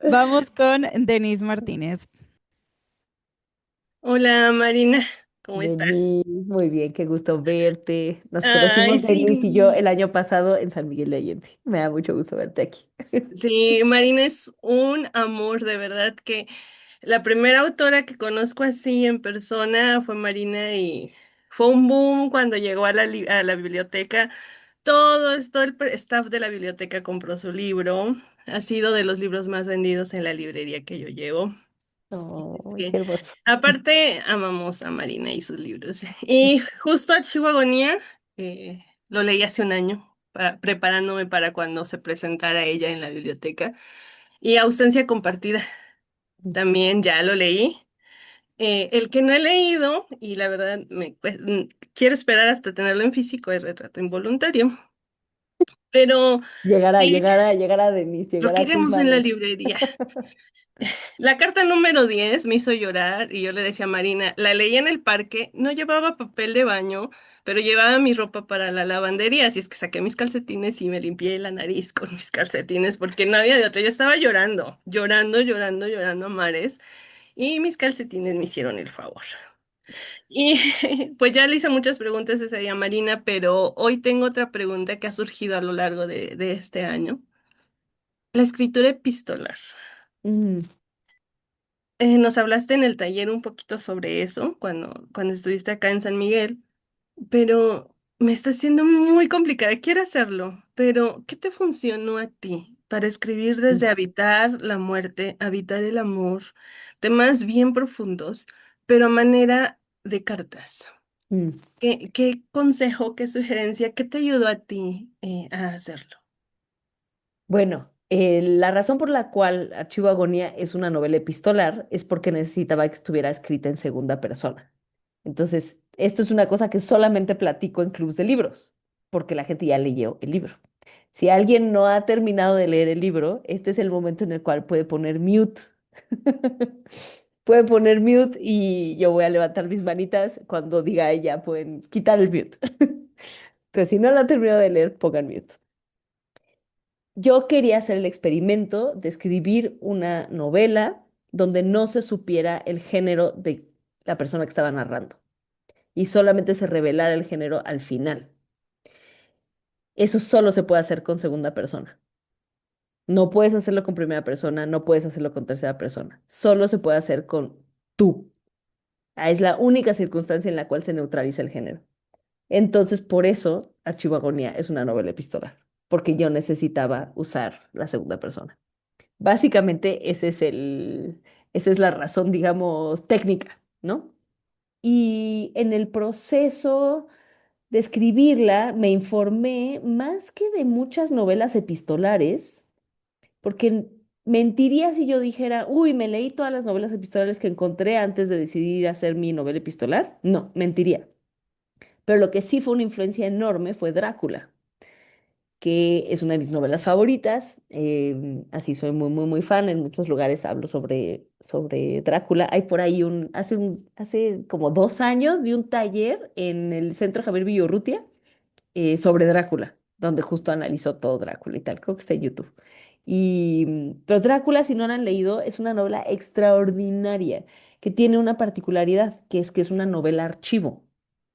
Speaker 2: Vamos con Denise Martínez.
Speaker 5: Hola Marina, ¿cómo estás?
Speaker 1: Denise, muy bien, qué gusto verte. Nos
Speaker 5: Ay,
Speaker 1: conocimos Denise y yo
Speaker 5: sí.
Speaker 1: el año pasado en San Miguel de Allende. Me da mucho gusto verte aquí.
Speaker 5: Sí, Marina es un amor, de verdad que la primera autora que conozco así en persona fue Marina y fue un boom cuando llegó a la biblioteca. Todo el staff de la biblioteca compró su libro. Ha sido de los libros más vendidos en la librería que yo llevo.
Speaker 1: Oh,
Speaker 5: Sí.
Speaker 1: qué hermoso.
Speaker 5: Aparte, amamos a Marina y sus libros. Y justo Archivo Agonía, lo leí hace un año, preparándome para cuando se presentara ella en la biblioteca. Y Ausencia Compartida, también ya lo leí. El que no he leído, y la verdad pues, quiero esperar hasta tenerlo en físico, es Retrato Involuntario. Pero
Speaker 1: Llegará,
Speaker 5: sí,
Speaker 1: llegará, llegará, Denise,
Speaker 5: lo
Speaker 1: llegará a tus
Speaker 5: queremos en la
Speaker 1: manos.
Speaker 5: librería. La carta número 10 me hizo llorar y yo le decía a Marina, la leí en el parque, no llevaba papel de baño, pero llevaba mi ropa para la lavandería, así es que saqué mis calcetines y me limpié la nariz con mis calcetines porque no había de otra. Yo estaba llorando, llorando, llorando, llorando a mares y mis calcetines me hicieron el favor. Y pues ya le hice muchas preguntas ese día a Marina, pero hoy tengo otra pregunta que ha surgido a lo largo de este año. La escritura epistolar.
Speaker 1: Mm,
Speaker 5: Nos hablaste en el taller un poquito sobre eso cuando estuviste acá en San Miguel, pero me está siendo muy complicada. Quiero hacerlo, pero ¿qué te funcionó a ti para escribir desde
Speaker 1: mm,
Speaker 5: habitar la muerte, habitar el amor, temas bien profundos, pero a manera de cartas?
Speaker 1: mm.
Speaker 5: ¿Qué consejo, qué sugerencia, qué te ayudó a ti a hacerlo?
Speaker 1: Bueno, la razón por la cual Archivo Agonía es una novela epistolar es porque necesitaba que estuviera escrita en segunda persona. Entonces, esto es una cosa que solamente platico en clubs de libros, porque la gente ya leyó el libro. Si alguien no ha terminado de leer el libro, este es el momento en el cual puede poner mute. Puede poner mute y yo voy a levantar mis manitas cuando diga ella, pueden quitar el mute. Entonces, si no lo han terminado de leer, pongan mute. Yo quería hacer el experimento de escribir una novela donde no se supiera el género de la persona que estaba narrando y solamente se revelara el género al final. Eso solo se puede hacer con segunda persona. No puedes hacerlo con primera persona, no puedes hacerlo con tercera persona. Solo se puede hacer con tú. Es la única circunstancia en la cual se neutraliza el género. Entonces, por eso, Archivo Agonía es una novela epistolar, porque yo necesitaba usar la segunda persona. Básicamente, esa es la razón, digamos, técnica, ¿no? Y en el proceso de escribirla, me informé más que de muchas novelas epistolares, porque mentiría si yo dijera, uy, me leí todas las novelas epistolares que encontré antes de decidir hacer mi novela epistolar. No, mentiría. Pero lo que sí fue una influencia enorme fue Drácula, que es una de mis novelas favoritas. Así soy muy, muy, muy fan. En muchos lugares hablo sobre Drácula. Hay por ahí hace como 2 años, vi un taller en el Centro Javier Villorrutia sobre Drácula, donde justo analizó todo Drácula y tal. Creo que está en YouTube. Pero Drácula, si no la han leído, es una novela extraordinaria que tiene una particularidad, que es una novela archivo.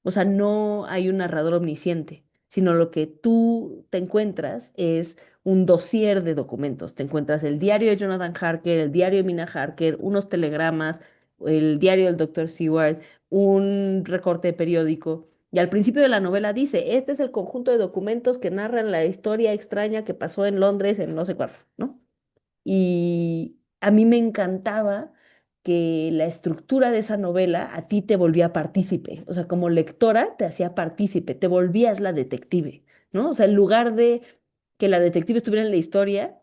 Speaker 1: O sea, no hay un narrador omnisciente, sino lo que tú te encuentras es un dossier de documentos. Te encuentras el diario de Jonathan Harker, el diario de Mina Harker, unos telegramas, el diario del doctor Seward, un recorte de periódico. Y al principio de la novela dice, este es el conjunto de documentos que narran la historia extraña que pasó en Londres en no sé cuándo, ¿no? Y a mí me encantaba que la estructura de esa novela a ti te volvía partícipe, o sea, como lectora te hacía partícipe, te volvías la detective, ¿no? O sea, en lugar de que la detective estuviera en la historia,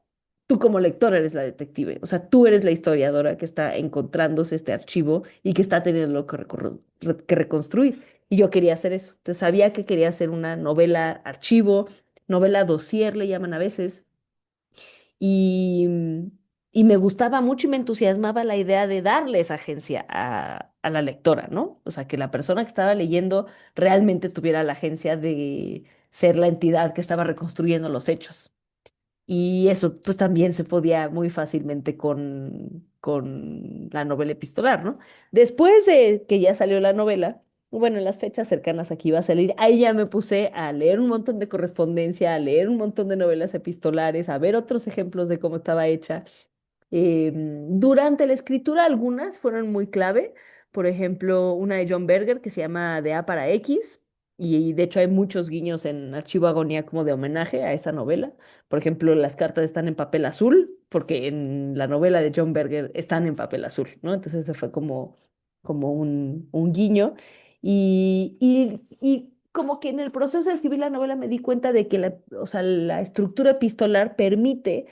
Speaker 1: tú como lectora eres la detective, o sea, tú eres la historiadora que está encontrándose este archivo y que está teniendo que reconstruir. Y yo quería hacer eso, entonces sabía que quería hacer una novela archivo, novela dossier le llaman a veces y, y me gustaba mucho y me entusiasmaba la idea de darle esa agencia a la lectora, ¿no? O sea, que la persona que estaba leyendo realmente tuviera la agencia de ser la entidad que estaba reconstruyendo los hechos. Y eso pues también se podía muy fácilmente con la novela epistolar, ¿no? Después de que ya salió la novela, bueno, en las fechas cercanas aquí iba a salir, ahí ya me puse a leer un montón de correspondencia, a leer un montón de novelas epistolares, a ver otros ejemplos de cómo estaba hecha. Durante la escritura algunas fueron muy clave, por ejemplo, una de John Berger que se llama De A para X. Y de hecho hay muchos guiños en Archivo Agonía como de homenaje a esa novela. Por ejemplo, las cartas están en papel azul, porque en la novela de John Berger están en papel azul, ¿no? Entonces ese fue como un guiño. Y como que en el proceso de escribir la novela me di cuenta de que o sea, la estructura epistolar permite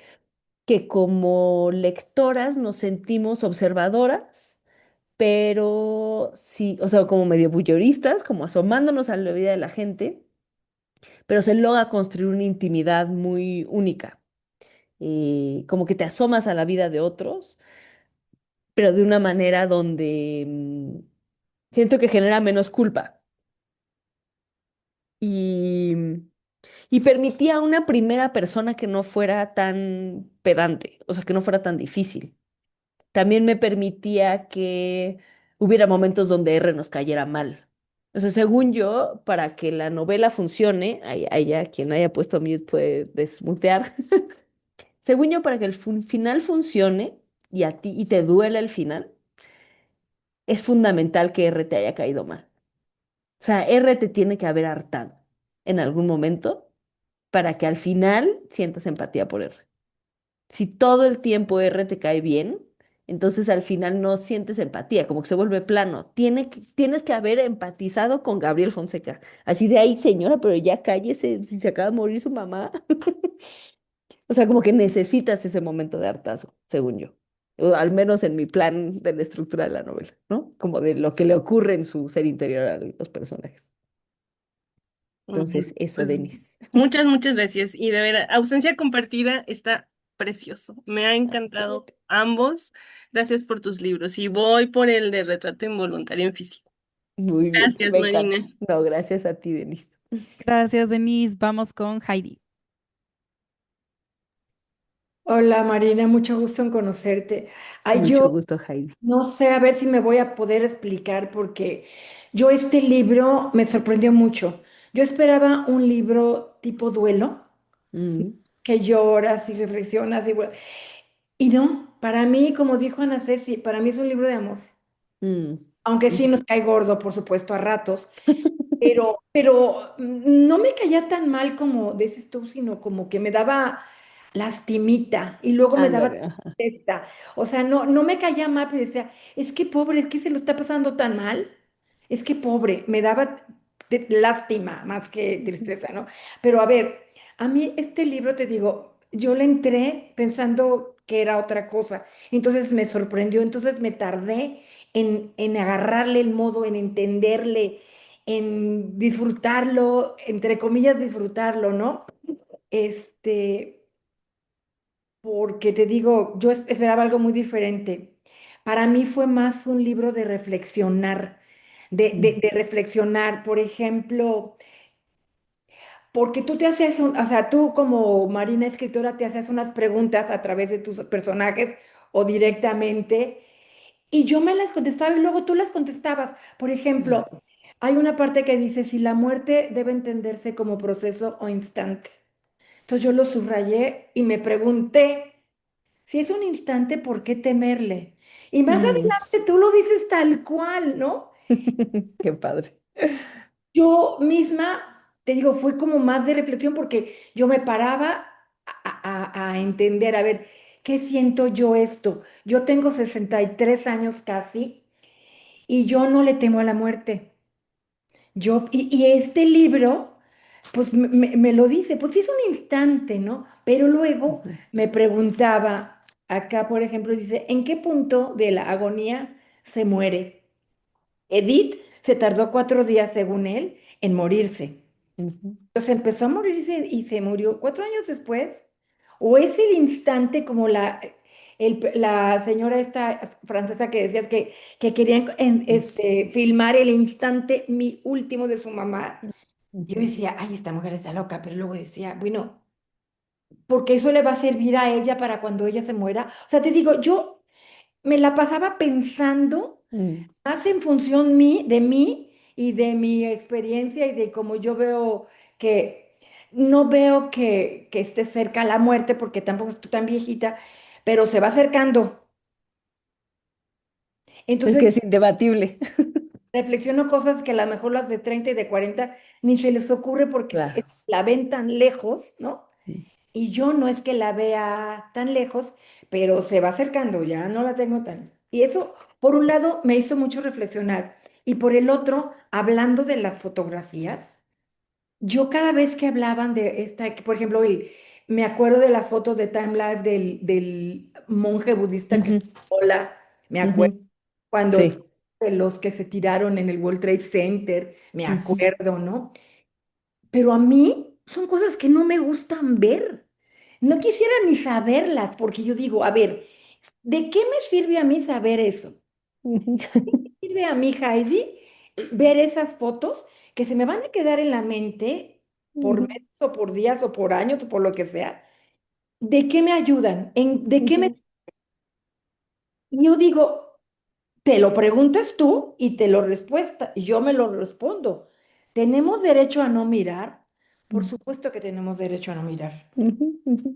Speaker 1: que como lectoras nos sentimos observadoras, pero sí, o sea, como medio voyeuristas, como asomándonos a la vida de la gente, pero se logra construir una intimidad muy única. Como que te asomas a la vida de otros, pero de una manera donde siento que genera menos culpa. Y, y permitía una primera persona que no fuera tan pedante, o sea, que no fuera tan difícil. También me permitía que hubiera momentos donde R nos cayera mal. O sea, según yo, para que la novela funcione, ahí ya quien haya puesto mute puede desmutear. Según yo, para que el final funcione y a ti y te duela el final, es fundamental que R te haya caído mal. O sea, R te tiene que haber hartado en algún momento para que al final sientas empatía por R. Si todo el tiempo R te cae bien, entonces al final no sientes empatía, como que se vuelve plano. Tienes que haber empatizado con Gabriel Fonseca. Así de ahí, señora, pero ya cállese, si se acaba de morir su mamá. O sea, como que necesitas ese momento de hartazo, según yo. O al menos en mi plan de la estructura de la novela, ¿no? Como de lo que le ocurre en su ser interior a los personajes.
Speaker 5: Ujú.
Speaker 1: Entonces, eso,
Speaker 5: Pues,
Speaker 1: Denis.
Speaker 5: muchas, muchas gracias. Y de verdad, Ausencia Compartida está precioso. Me ha encantado ambos. Gracias por tus libros. Y voy por el de Retrato Involuntario en Físico.
Speaker 1: Muy bien,
Speaker 5: Gracias,
Speaker 1: me encanta.
Speaker 5: Marina.
Speaker 1: No, gracias a ti, Denis.
Speaker 2: Gracias, Denise. Vamos con Heidi.
Speaker 6: Hola Marina, mucho gusto en conocerte. Ay,
Speaker 1: Mucho
Speaker 6: yo
Speaker 1: gusto, Heidi.
Speaker 6: no sé, a ver si me voy a poder explicar porque yo este libro me sorprendió mucho. Yo esperaba un libro tipo duelo,
Speaker 1: Mm,
Speaker 6: que lloras y reflexionas y no, para mí, como dijo Ana Ceci, para mí es un libro de amor.
Speaker 1: mm,
Speaker 6: Aunque sí
Speaker 1: ujú.
Speaker 6: nos cae gordo, por supuesto, a ratos, pero no me caía tan mal como dices tú, sino como que me daba lastimita y luego me daba
Speaker 1: Ándale, ajá.
Speaker 6: tristeza. O sea, no me caía mal, pero yo decía, es que pobre, es que se lo está pasando tan mal. Es que pobre, me daba lástima más que tristeza, ¿no? Pero a ver, a mí este libro, te digo, yo le entré pensando que era otra cosa. Entonces me sorprendió, entonces me tardé en agarrarle el modo, en entenderle, en disfrutarlo, entre comillas, disfrutarlo, ¿no? Este, porque te digo, yo esperaba algo muy diferente. Para mí fue más un libro de reflexionar,
Speaker 1: Mm,
Speaker 6: de reflexionar, por ejemplo, porque tú te haces, o sea, tú como Marina escritora te haces unas preguntas a través de tus personajes o directamente. Y yo me las contestaba y luego tú las contestabas. Por ejemplo,
Speaker 1: mm.
Speaker 6: hay una parte que dice, si la muerte debe entenderse como proceso o instante. Entonces yo lo subrayé y me pregunté, si es un instante, ¿por qué temerle? Y más
Speaker 1: Mm.
Speaker 6: adelante tú lo dices tal cual, ¿no?
Speaker 1: Qué padre.
Speaker 6: Yo misma, te digo, fue como más de reflexión porque yo me paraba a entender, a ver, ¿qué siento yo esto? Yo tengo 63 años casi y yo no le temo a la muerte. Y este libro, pues me lo dice, pues sí es un instante, ¿no? Pero luego
Speaker 1: Ujú,
Speaker 6: me preguntaba, acá por ejemplo, dice, ¿en qué punto de la agonía se muere? Edith se tardó 4 días, según él, en morirse.
Speaker 1: ujú.
Speaker 6: Entonces empezó a morirse y se murió 4 años después. ¿O es el instante como la señora esta francesa que decías que querían filmar el instante último de su mamá? Yo
Speaker 1: Ujú.
Speaker 6: decía, ay, esta mujer está loca, pero luego decía, bueno, porque eso le va a servir a ella para cuando ella se muera. O sea, te digo, yo me la pasaba pensando
Speaker 1: Mm.
Speaker 6: más en función de mí y de mi experiencia y de cómo yo veo que no veo que esté cerca la muerte porque tampoco estoy tan viejita, pero se va acercando.
Speaker 1: Es que
Speaker 6: Entonces,
Speaker 1: es indebatible.
Speaker 6: reflexiono cosas que a lo mejor las de 30 y de 40 ni se les ocurre porque
Speaker 1: Claro.
Speaker 6: la ven tan lejos, ¿no?
Speaker 1: Mm.
Speaker 6: Y yo no es que la vea tan lejos, pero se va acercando, ya no la tengo tan. Y eso, por un lado, me hizo mucho reflexionar. Y por el otro, hablando de las fotografías, yo cada vez que hablaban de esta, que, por ejemplo, me acuerdo de la foto de Time Life del monje budista que
Speaker 1: Ujú,
Speaker 6: hola, me acuerdo
Speaker 1: ujú.
Speaker 6: cuando
Speaker 1: Sí.
Speaker 6: de los que se tiraron en el World Trade Center, me
Speaker 1: Ujú,
Speaker 6: acuerdo, ¿no? Pero a mí son cosas que no me gustan ver. No quisiera ni saberlas, porque yo digo, a ver, ¿de qué me sirve a mí saber eso?
Speaker 1: ujú,
Speaker 6: ¿Sirve a mí, Heidi, ver esas fotos que se me van a quedar en la mente por
Speaker 1: ujú,
Speaker 6: meses o por días o por años o por lo que sea? ¿De qué me ayudan? ¿De qué me...
Speaker 1: ujú,
Speaker 6: Yo digo, te lo preguntas tú y te lo respuesta, y yo me lo respondo. ¿Tenemos derecho a no mirar? Por supuesto que tenemos derecho a no mirar.
Speaker 1: ujú, ujú,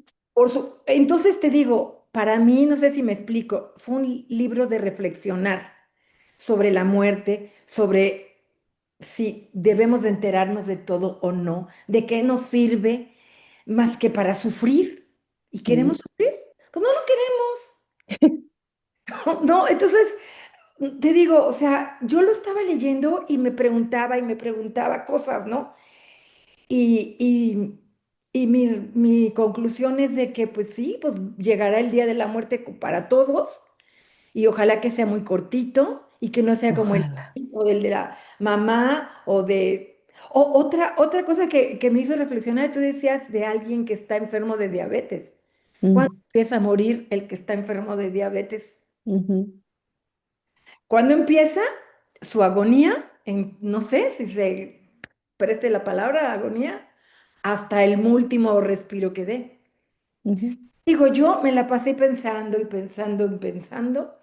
Speaker 6: Entonces te digo, para mí, no sé si me explico, fue un libro de reflexionar sobre la muerte, sobre si debemos de enterarnos de todo o no, de qué nos sirve más que para sufrir. ¿Y queremos
Speaker 1: ujú.
Speaker 6: sufrir? Pues no lo queremos. No, entonces te digo, o sea, yo lo estaba leyendo y me preguntaba cosas, ¿no? Y, y, y mi conclusión es de que, pues sí, pues llegará el día de la muerte para todos y ojalá que sea muy cortito y que no sea como el
Speaker 1: Ojalá.
Speaker 6: o del de la mamá o de... otra cosa que me hizo reflexionar, tú decías de alguien que está enfermo de diabetes. ¿Cuándo
Speaker 1: Mm,
Speaker 6: empieza a morir el que está enfermo de diabetes?
Speaker 1: ujú.
Speaker 6: ¿Cuándo empieza su agonía? No sé si se preste la palabra agonía, hasta el último respiro que dé.
Speaker 1: Ujú,
Speaker 6: Digo, yo me la pasé pensando y pensando y pensando,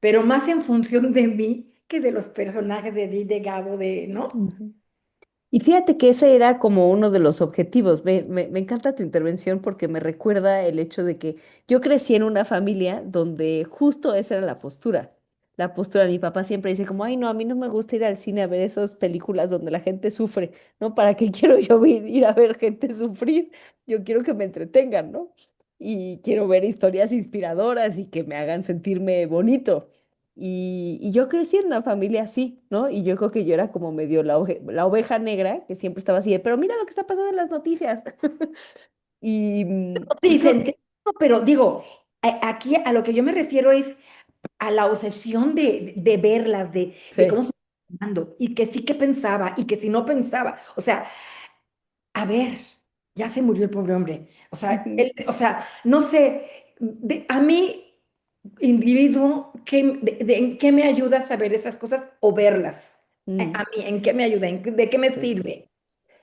Speaker 6: pero más en función de mí que de los personajes de Edith, de Gabo, de, ¿no?
Speaker 1: ujú. Y fíjate que ese era como uno de los objetivos. Me encanta tu intervención porque me recuerda el hecho de que yo crecí en una familia donde justo esa era la postura. La postura de mi papá siempre dice como, ay, no, a mí no me gusta ir al cine a ver esas películas donde la gente sufre, ¿no? ¿Para qué quiero yo ir a ver gente sufrir? Yo quiero que me entretengan, ¿no? Y quiero ver historias inspiradoras y que me hagan sentirme bonito. Y yo crecí en una familia así, ¿no? Y yo creo que yo era como medio la oveja negra, que siempre estaba así, de, pero mira lo que está pasando en las noticias. Y
Speaker 6: Sí,
Speaker 1: creo que
Speaker 6: pero digo, aquí a lo que yo me refiero es a la obsesión de verlas, de cómo
Speaker 1: sí.
Speaker 6: se está dando, y que sí que pensaba, y que si no pensaba, o sea, a ver, ya se murió el pobre hombre. O sea,
Speaker 1: Ujú,
Speaker 6: o sea, no sé, a mí, individuo, ¿en qué me ayuda a saber esas cosas o verlas? A
Speaker 1: mm,
Speaker 6: mí, ¿en qué me ayuda? ¿De qué me
Speaker 1: sí.
Speaker 6: sirve?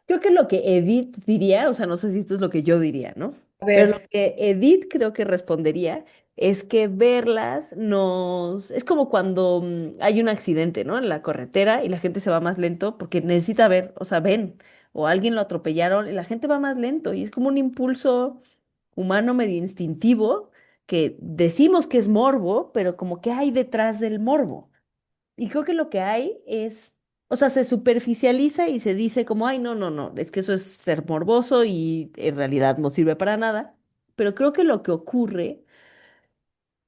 Speaker 1: Creo que lo que Edith diría, o sea, no sé si esto es lo que yo diría, ¿no?
Speaker 6: A
Speaker 1: Pero lo
Speaker 6: ver,
Speaker 1: que Edith creo que respondería es que verlas es como cuando hay un accidente, ¿no? En la carretera y la gente se va más lento porque necesita ver, o sea, ven, o alguien lo atropellaron y la gente va más lento y es como un impulso humano medio instintivo que decimos que es morbo, pero como que hay detrás del morbo. Y creo que lo que hay es, o sea, se superficializa y se dice como, ay, no, no, no, es que eso es ser morboso y en realidad no sirve para nada. Pero creo que lo que ocurre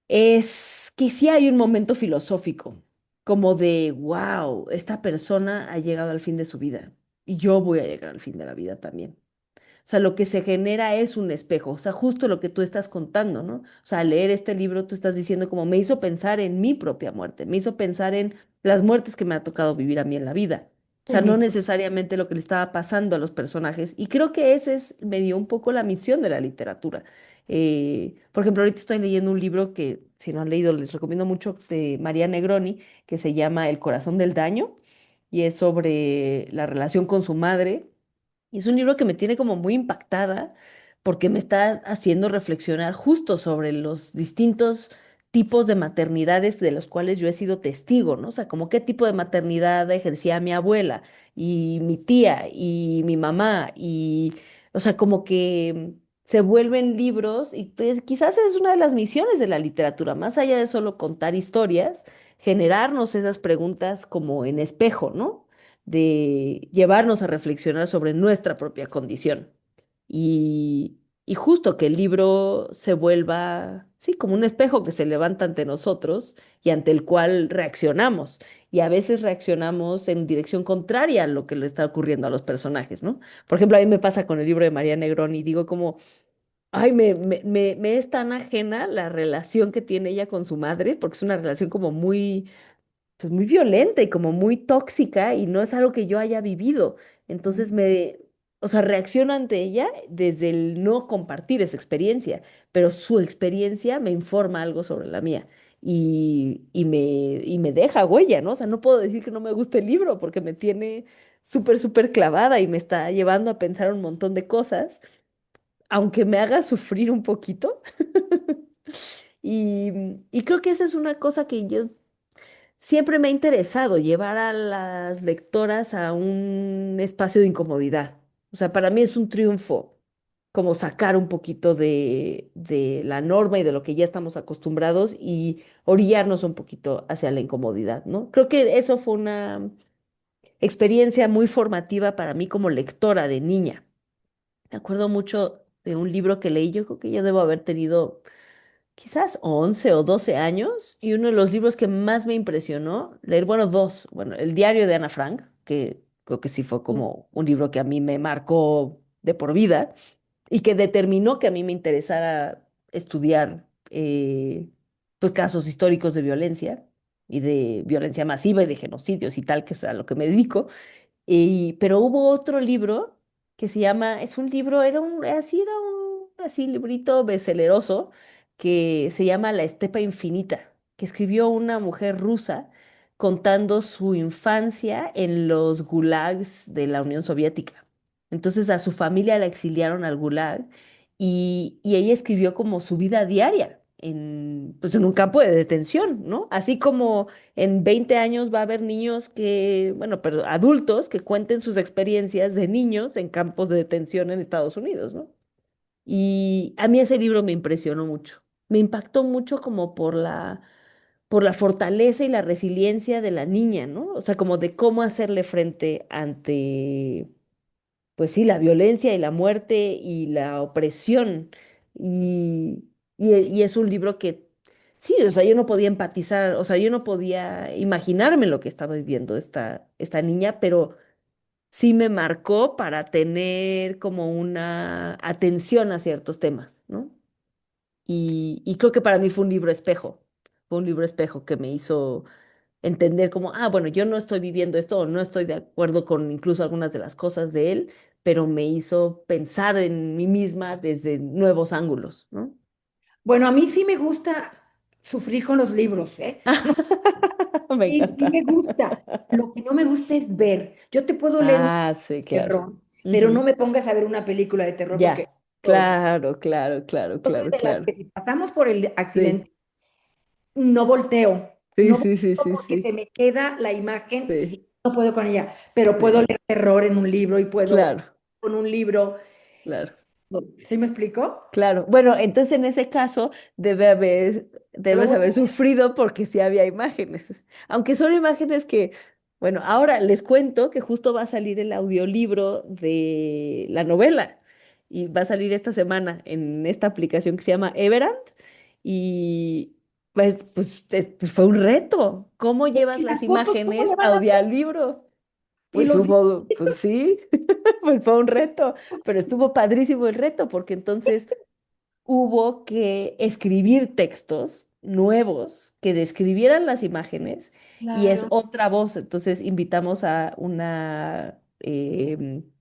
Speaker 1: es que sí hay un momento filosófico, como de, wow, esta persona ha llegado al fin de su vida y yo voy a llegar al fin de la vida también. O sea, lo que se genera es un espejo, o sea, justo lo que tú estás contando, ¿no? O sea, al leer este libro tú estás diciendo como me hizo pensar en mi propia muerte, me hizo pensar en las muertes que me ha tocado vivir a mí en la vida. O sea, no
Speaker 6: buenísimo.
Speaker 1: necesariamente lo que le estaba pasando a los personajes. Y creo que ese es, me dio un poco la misión de la literatura. Por ejemplo, ahorita estoy leyendo un libro que, si no han leído, les recomiendo mucho, de María Negroni, que se llama El corazón del daño, y es sobre la relación con su madre y es un libro que me tiene como muy impactada porque me está haciendo reflexionar justo sobre los distintos tipos de maternidades de los cuales yo he sido testigo, ¿no? O sea, como qué tipo de maternidad ejercía mi abuela y mi tía y mi mamá y, o sea, como que se vuelven libros y pues quizás es una de las misiones de la literatura, más allá de solo contar historias, generarnos esas preguntas como en espejo, ¿no? De llevarnos a reflexionar sobre nuestra propia condición. Y justo que el libro se vuelva, sí, como un espejo que se levanta ante nosotros y ante el cual reaccionamos. Y a veces reaccionamos en dirección contraria a lo que le está ocurriendo a los personajes, ¿no? Por ejemplo, a mí me pasa con el libro de María Negrón y digo como, ay, me es tan ajena la relación que tiene ella con su madre, porque es una relación como muy, pues muy violenta y como muy tóxica y no es algo que yo haya vivido. Entonces o sea, reacciono ante ella desde el no compartir esa experiencia, pero su experiencia me informa algo sobre la mía y me deja huella, ¿no? O sea, no puedo decir que no me guste el libro porque me tiene súper, súper clavada y me está llevando a pensar un montón de cosas, aunque me haga sufrir un poquito. Y creo que esa es una cosa que yo siempre me ha interesado, llevar a las lectoras a un espacio de incomodidad. O sea, para mí es un triunfo como sacar un poquito de la norma y de lo que ya estamos acostumbrados y orillarnos un poquito hacia la incomodidad, ¿no? Creo que eso fue una experiencia muy formativa para mí como lectora de niña. Me acuerdo mucho de un libro que leí, yo creo que yo debo haber tenido quizás 11 o 12 años, y uno de los libros que más me impresionó leer, bueno, dos, bueno, el diario de Ana Frank, que creo que sí fue como un libro que a mí me marcó de por vida y que determinó que a mí me interesara estudiar pues casos históricos de violencia y de violencia masiva y de genocidios y tal, que es a lo que me dedico. Pero hubo otro libro que se llama, es un libro, era un así librito beceleroso que se llama La Estepa Infinita, que escribió una mujer rusa contando su infancia en los gulags de la Unión Soviética. Entonces a su familia la exiliaron al gulag y ella escribió como su vida diaria pues en un campo de detención, ¿no? Así como en 20 años va a haber niños que, bueno, pero adultos que cuenten sus experiencias de niños en campos de detención en Estados Unidos, ¿no? Y a mí ese libro me impresionó mucho. Me impactó mucho como por la fortaleza y la resiliencia de la niña, ¿no? O sea, como de cómo hacerle frente ante, pues sí, la violencia y la muerte y la opresión. Y es un libro que, sí, o sea, yo no podía empatizar, o sea, yo no podía imaginarme lo que estaba viviendo esta niña, pero sí me marcó para tener como una atención a ciertos temas, ¿no? Y creo que para mí fue un libro espejo que me hizo entender como, ah, bueno, yo no estoy viviendo esto o no estoy de acuerdo con incluso algunas de las cosas de él, pero me hizo pensar en mí misma desde nuevos ángulos, ¿no?
Speaker 6: Bueno, a mí sí me gusta sufrir con los libros, ¿eh? No,
Speaker 1: Me
Speaker 6: sí
Speaker 1: encanta.
Speaker 6: me gusta. Lo que no me gusta es ver. Yo te puedo leer un
Speaker 1: Ah, sí, claro.
Speaker 6: terror, pero no
Speaker 1: Ujú.
Speaker 6: me pongas a ver una película de terror porque
Speaker 1: Ya, claro, claro, claro,
Speaker 6: yo soy
Speaker 1: claro,
Speaker 6: de las
Speaker 1: claro.
Speaker 6: que si pasamos por el
Speaker 1: Sí,
Speaker 6: accidente, no volteo.
Speaker 1: sí,
Speaker 6: No
Speaker 1: sí, sí,
Speaker 6: volteo
Speaker 1: sí,
Speaker 6: porque se
Speaker 1: sí,
Speaker 6: me queda la imagen
Speaker 1: sí,
Speaker 6: y no puedo con ella. Pero puedo
Speaker 1: sí,
Speaker 6: leer terror en un libro y puedo
Speaker 1: claro,
Speaker 6: con un libro.
Speaker 1: claro.
Speaker 6: ¿Sí me explico?
Speaker 1: Claro, bueno, entonces en ese caso
Speaker 6: Debo
Speaker 1: debes haber
Speaker 6: volver.
Speaker 1: sufrido porque sí había imágenes, aunque son imágenes que, bueno, ahora les cuento que justo va a salir el audiolibro de la novela y va a salir esta semana en esta aplicación que se llama Everand y pues fue un reto. ¿Cómo llevas
Speaker 6: ¿Y
Speaker 1: las
Speaker 6: las fotos cómo
Speaker 1: imágenes
Speaker 6: le van
Speaker 1: a
Speaker 6: a hacer?
Speaker 1: audiolibro?
Speaker 6: Y
Speaker 1: Pues
Speaker 6: los
Speaker 1: hubo, pues sí, pues fue un reto, pero estuvo padrísimo el reto porque entonces hubo que escribir textos nuevos que describieran las imágenes y es
Speaker 6: Claro.
Speaker 1: otra voz. Entonces invitamos a una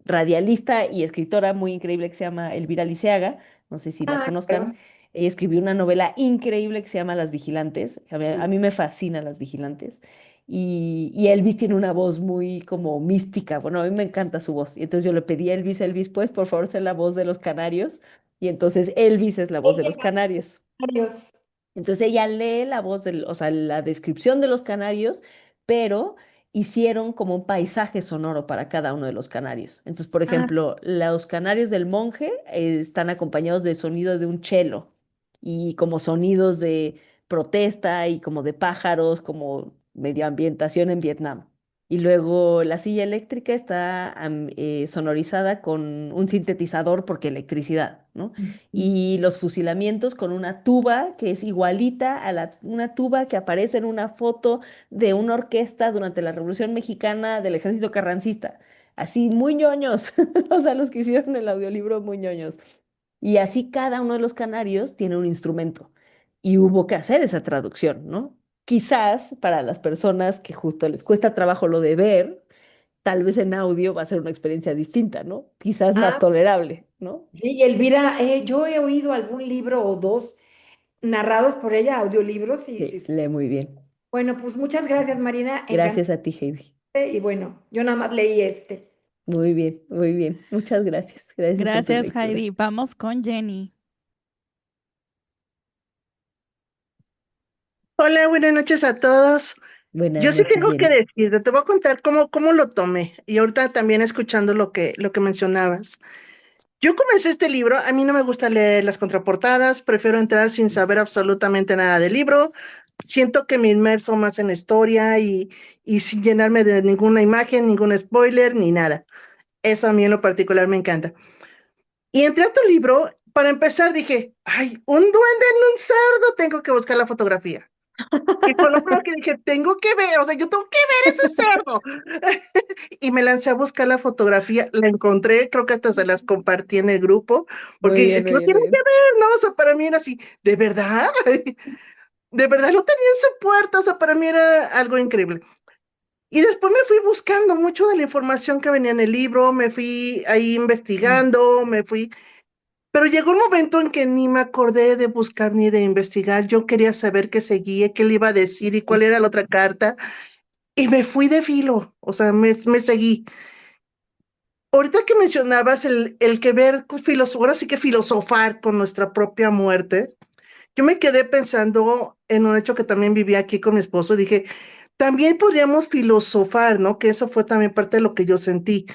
Speaker 1: radialista y escritora muy increíble que se llama Elvira Liceaga, no sé si la
Speaker 6: Ah,
Speaker 1: conozcan.
Speaker 6: claro.
Speaker 1: Ella escribió una novela increíble que se llama Las Vigilantes. A mí me fascinan Las Vigilantes. Y Elvis tiene una voz muy como mística. Bueno, a mí me encanta su voz. Y entonces yo le pedí a Elvis, pues por favor, sé la voz de los canarios. Y entonces Elvis es la voz de los
Speaker 6: Ella,
Speaker 1: canarios.
Speaker 6: Dios.
Speaker 1: Entonces ella lee la voz o sea, la descripción de los canarios, pero hicieron como un paisaje sonoro para cada uno de los canarios. Entonces, por
Speaker 6: Ah,
Speaker 1: ejemplo, los canarios del monje están acompañados de sonido de un cello y como sonidos protesta y como de pájaros, como medioambientación en Vietnam. Y luego la silla eléctrica está sonorizada con un sintetizador porque electricidad, ¿no? Y los fusilamientos con una tuba que es igualita a una tuba que aparece en una foto de una orquesta durante la Revolución Mexicana del Ejército Carrancista. Así, muy ñoños, o sea, los que hicieron el audiolibro muy ñoños. Y así cada uno de los canarios tiene un instrumento. Y hubo que hacer esa traducción, ¿no? Quizás para las personas que justo les cuesta trabajo lo de ver, tal vez en audio va a ser una experiencia distinta, ¿no? Quizás más
Speaker 6: Ah,
Speaker 1: tolerable, ¿no?
Speaker 6: sí, Elvira, yo he oído algún libro o dos narrados por ella, audiolibros, y
Speaker 1: Sí, lee muy bien.
Speaker 6: bueno, pues muchas gracias, Marina, encantante,
Speaker 1: Gracias a ti, Heidi.
Speaker 6: y bueno, yo nada más leí este.
Speaker 1: Muy bien, muy bien. Muchas gracias. Gracias por tus
Speaker 2: Gracias,
Speaker 1: lecturas.
Speaker 2: Heidi. Vamos con Jenny.
Speaker 7: Hola, buenas noches a todos.
Speaker 1: Buenas
Speaker 7: Yo sí
Speaker 1: noches,
Speaker 7: tengo que
Speaker 1: Jenny.
Speaker 7: decir, te voy a contar cómo lo tomé y ahorita también escuchando lo que mencionabas. Yo comencé este libro, a mí no me gusta leer las contraportadas, prefiero entrar sin saber absolutamente nada del libro, siento que me inmerso más en la historia y sin llenarme de ninguna imagen, ningún spoiler, ni nada. Eso a mí en lo particular me encanta. Y entré a tu libro, para empezar dije, ay, un duende en un cerdo, tengo que buscar la fotografía. Y fue lo primero que dije, tengo que ver, o sea, yo tengo que ver ese cerdo. Y me lancé a buscar la fotografía, la encontré, creo que hasta se las compartí en el grupo,
Speaker 1: Muy
Speaker 7: porque
Speaker 1: bien, muy
Speaker 7: lo
Speaker 1: bien, muy
Speaker 7: tienen que
Speaker 1: bien.
Speaker 7: ver, ¿no? O sea, para mí era así, ¿de verdad? De verdad lo tenía en su puerta, o sea, para mí era algo increíble. Y después me fui buscando mucho de la información que venía en el libro, me fui ahí investigando, pero llegó un momento en que ni me acordé de buscar ni de investigar. Yo quería saber qué seguía, qué le iba a decir y cuál era la otra carta. Y me fui de filo, o sea, me seguí. Ahorita que mencionabas el que ver, ahora sí que filosofar con nuestra propia muerte, yo me quedé pensando en un hecho que también viví aquí con mi esposo. Dije, también podríamos filosofar, ¿no? Que eso fue también parte de lo que yo sentí.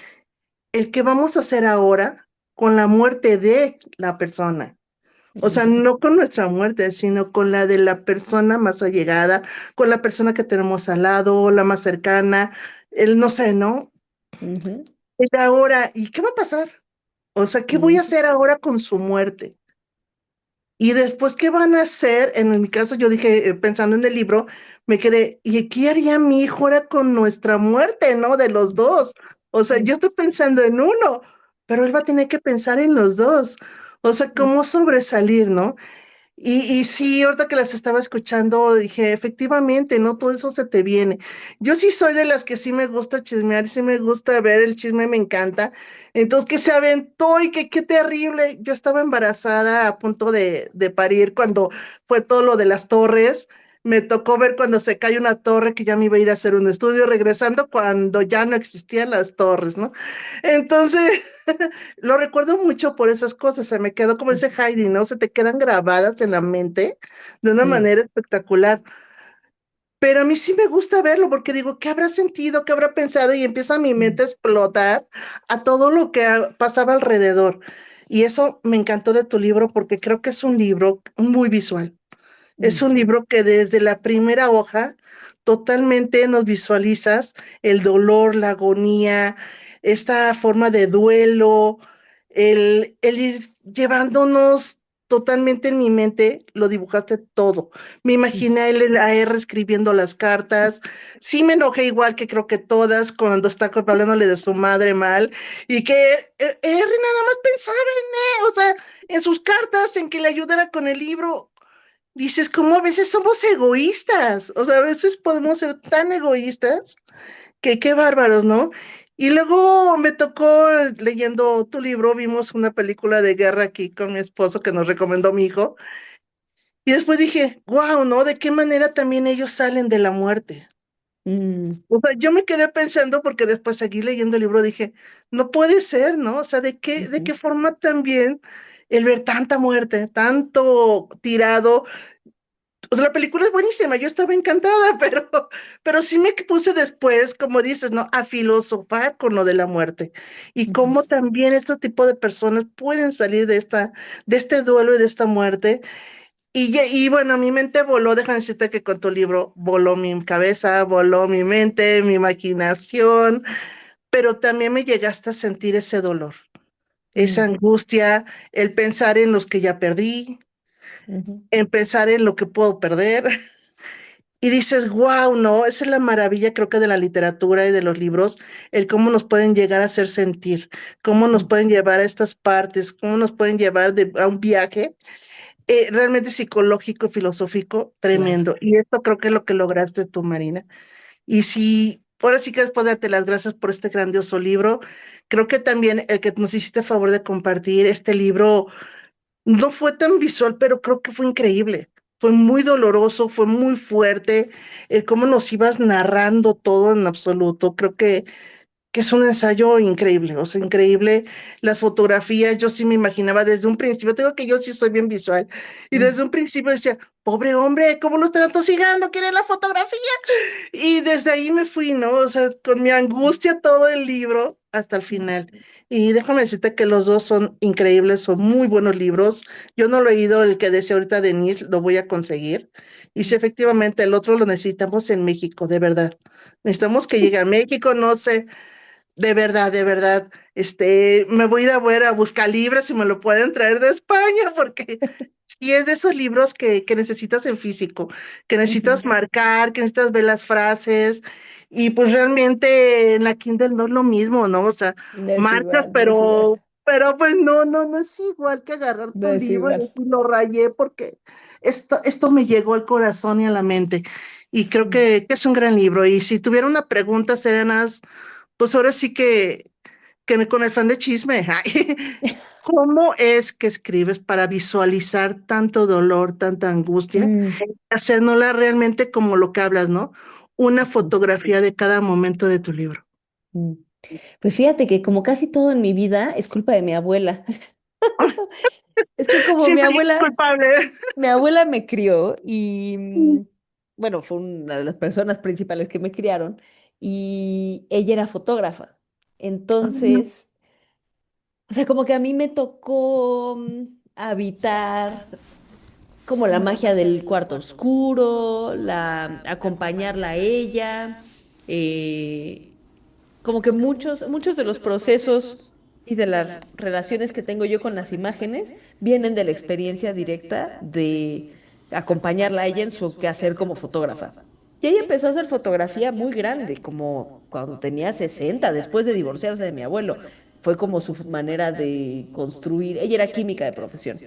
Speaker 7: El que vamos a hacer ahora con la muerte de la persona. O sea,
Speaker 1: Ujú,
Speaker 7: no con nuestra muerte, sino con la de la persona más allegada, con la persona que tenemos al lado, la más cercana, el no sé, ¿no?
Speaker 1: ujú,
Speaker 7: El ahora, ¿y qué va a pasar? O sea, ¿qué voy a
Speaker 1: ujú,
Speaker 7: hacer ahora con su muerte? Y después, ¿qué van a hacer? En mi caso, yo dije, pensando en el libro, me quedé, ¿y qué haría mi hijo ahora con nuestra muerte, ¿no? De los dos. O sea, yo estoy pensando en uno, pero él va a tener que pensar en los dos. O sea, ¿cómo sobresalir, no? Y sí, ahorita que las estaba escuchando, dije, efectivamente, ¿no? Todo eso se te viene. Yo sí soy de las que sí me gusta chismear, sí me gusta ver el chisme, me encanta. Entonces, que se aventó y que qué terrible. Yo estaba embarazada a punto de parir cuando fue todo lo de las torres. Me tocó ver cuando se cae una torre que ya me iba a ir a hacer un estudio, regresando cuando ya no existían las torres, ¿no? Entonces, lo recuerdo mucho por esas cosas, se me quedó como ese Heidi, ¿no? Se te quedan grabadas en la mente de una
Speaker 1: sí,
Speaker 7: manera espectacular. Pero a mí sí me gusta verlo porque digo, ¿qué habrá sentido? ¿Qué habrá pensado? Y empieza mi mente a explotar a todo lo que pasaba alrededor. Y eso me encantó de tu libro porque creo que es un libro muy visual. Es un
Speaker 1: sí,
Speaker 7: libro que desde la primera hoja totalmente nos visualizas el dolor, la agonía, esta forma de duelo, el ir llevándonos totalmente en mi mente, lo dibujaste todo. Me imaginé a él en la R escribiendo las cartas. Sí me enojé igual que creo que todas cuando está hablándole de su madre mal y que R nada más pensaba en él, o sea, en sus cartas, en que le ayudara con el libro. Dices, ¿cómo a veces somos egoístas? O sea, a veces podemos ser tan egoístas que qué bárbaros, ¿no? Y luego me tocó, leyendo tu libro, vimos una película de guerra aquí con mi esposo que nos recomendó mi hijo. Y después dije, wow, ¿no? ¿De qué manera también ellos salen de la muerte?
Speaker 1: mm,
Speaker 7: O sea, yo me quedé pensando porque después seguí leyendo el libro, dije, no puede ser, ¿no? O sea, de
Speaker 1: ujú,
Speaker 7: qué forma también el ver tanta muerte, tanto tirado. O sea, la película es buenísima, yo estaba encantada, pero sí me puse después, como dices, ¿no? A filosofar con lo de la muerte y
Speaker 1: ujú,
Speaker 7: cómo también este tipo de personas pueden salir de este duelo y de esta muerte Y bueno, mi mente voló, déjame decirte que con tu libro voló mi cabeza, voló mi mente, mi imaginación, pero también me llegaste a sentir ese dolor, esa
Speaker 1: Mm,
Speaker 7: angustia, el pensar en los que ya perdí,
Speaker 1: ujú,
Speaker 7: en pensar en lo que puedo perder. Y dices, wow, no, esa es la maravilla, creo que de la literatura y de los libros, el cómo nos pueden llegar a hacer sentir, cómo nos
Speaker 1: mm,
Speaker 7: pueden llevar a estas partes, cómo nos pueden llevar a un viaje realmente psicológico, filosófico,
Speaker 1: claro.
Speaker 7: tremendo. Y esto creo que es lo que lograste tú, Marina. Y sí, ahora sí que después darte las gracias por este grandioso libro. Creo que también el que nos hiciste favor de compartir este libro no fue tan visual, pero creo que fue increíble. Fue muy doloroso, fue muy fuerte, el cómo nos ibas narrando todo en absoluto. Creo que es un ensayo increíble, o sea, increíble. Las fotografías, yo sí me imaginaba desde un principio, tengo que yo sí soy bien visual, y
Speaker 1: Mm,
Speaker 7: desde un principio decía, pobre hombre, ¿cómo lo están atosigando? ¿Quiere la fotografía? Y desde ahí me fui, ¿no? O sea, con mi angustia todo el libro hasta el final. Y déjame decirte que los dos son increíbles, son muy buenos libros. Yo no lo he leído, el que decía ahorita Denise, lo voy a conseguir. Y si
Speaker 1: mm.
Speaker 7: efectivamente el otro lo necesitamos en México, de verdad. Necesitamos que llegue a México, no sé, de verdad, me voy a ir a ver a buscar libros si me lo pueden traer de España, porque sí es de esos libros que necesitas en físico, que necesitas
Speaker 1: Ujú.
Speaker 7: marcar, que necesitas ver las frases, y pues realmente en la Kindle no es lo mismo, ¿no? O sea,
Speaker 1: No es
Speaker 7: marcas,
Speaker 1: igual, no es igual,
Speaker 7: pero pues no es igual que agarrar
Speaker 1: no
Speaker 7: tu
Speaker 1: es
Speaker 7: libro y
Speaker 1: igual.
Speaker 7: decir, lo rayé porque esto me llegó al corazón y a la mente. Y creo
Speaker 1: Mm.
Speaker 7: que es un gran libro. Y si tuviera una pregunta, Serenas, pues ahora sí que con el fan de chisme, ay, ¿cómo es que escribes para visualizar tanto dolor, tanta angustia,
Speaker 1: Mm,
Speaker 7: haciéndola realmente como lo que hablas, ¿no? Una
Speaker 1: ujú,
Speaker 7: fotografía de cada momento de tu libro.
Speaker 1: mm. Pues fíjate que como casi todo en mi vida es culpa de mi abuela. Es que como
Speaker 7: Siempre hay un culpable.
Speaker 1: mi abuela me crió y, bueno, fue una de las personas principales que me criaron y ella era fotógrafa. Entonces, o sea, como que a mí me tocó habitar como la magia del cuarto oscuro, acompañarla a ella, eh, como que muchos de los procesos y de las relaciones que tengo yo con las imágenes vienen de la experiencia directa de acompañarla a ella en su quehacer como fotógrafa. Y ella empezó a hacer fotografía muy grande, como cuando tenía 60 después de divorciarse de mi abuelo. Fue como su manera de construir. Ella era química de profesión.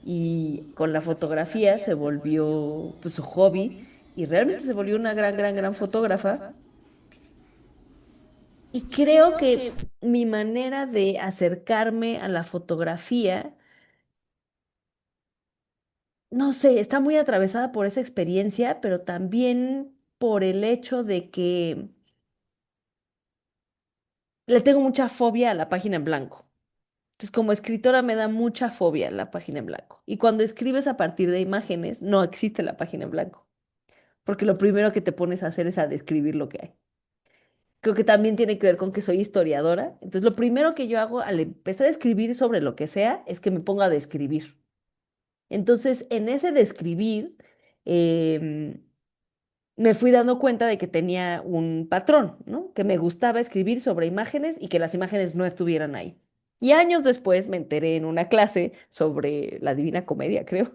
Speaker 1: Y con la fotografía se volvió pues, su hobby y realmente se volvió una gran fotógrafa. Y creo que mi manera de acercarme a la fotografía, no sé, está muy atravesada por esa experiencia, pero también por el hecho de que le tengo mucha fobia a la página en blanco. Entonces, como escritora me da mucha fobia la página en blanco. Y cuando escribes a partir de imágenes, no existe la página en blanco, porque lo primero que te pones a hacer es a describir lo que hay. Creo que también tiene que ver con que soy historiadora. Entonces, lo primero que yo hago al empezar a escribir sobre lo que sea es que me pongo a describir. Entonces, en ese describir, em, me fui dando cuenta de que tenía un patrón, ¿no? Que me gustaba escribir sobre imágenes y que las imágenes no estuvieran ahí. Y años después me enteré en una clase sobre la Divina Comedia, creo,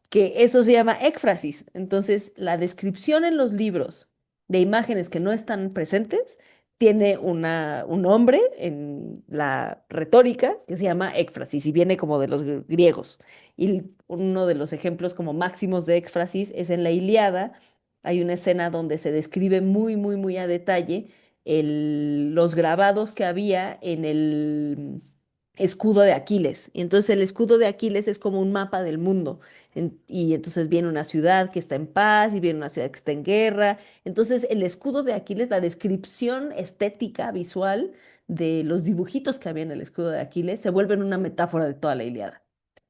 Speaker 1: que eso se llama éfrasis. Entonces, la descripción en los libros de imágenes que no están presentes tiene un nombre en la retórica que se llama éfrasis y viene como de los griegos. Y uno de los ejemplos como máximos de éfrasis es en la Ilíada. Hay una escena donde se describe muy a detalle los grabados que había en el escudo de Aquiles. Y entonces el escudo de Aquiles es como un mapa del mundo. Y entonces viene una ciudad que está en paz y viene una ciudad que está en guerra. Entonces el escudo de Aquiles, la descripción estética, visual de los dibujitos que había en el escudo de Aquiles, se vuelven una metáfora de toda la Ilíada,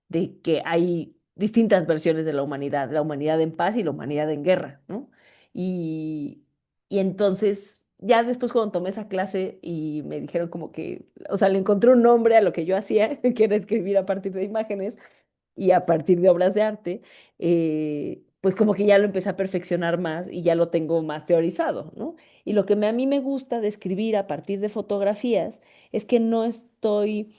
Speaker 1: de que hay distintas versiones de la humanidad en paz y la humanidad en guerra, ¿no? Y, y entonces, ya después cuando tomé esa clase y me dijeron como que, o sea, le encontré un nombre a lo que yo hacía, que era escribir a partir de imágenes y a partir de obras de arte, pues como que ya lo empecé a perfeccionar más y ya lo tengo más teorizado, ¿no? Y lo que a mí me gusta de escribir a partir de fotografías es que no estoy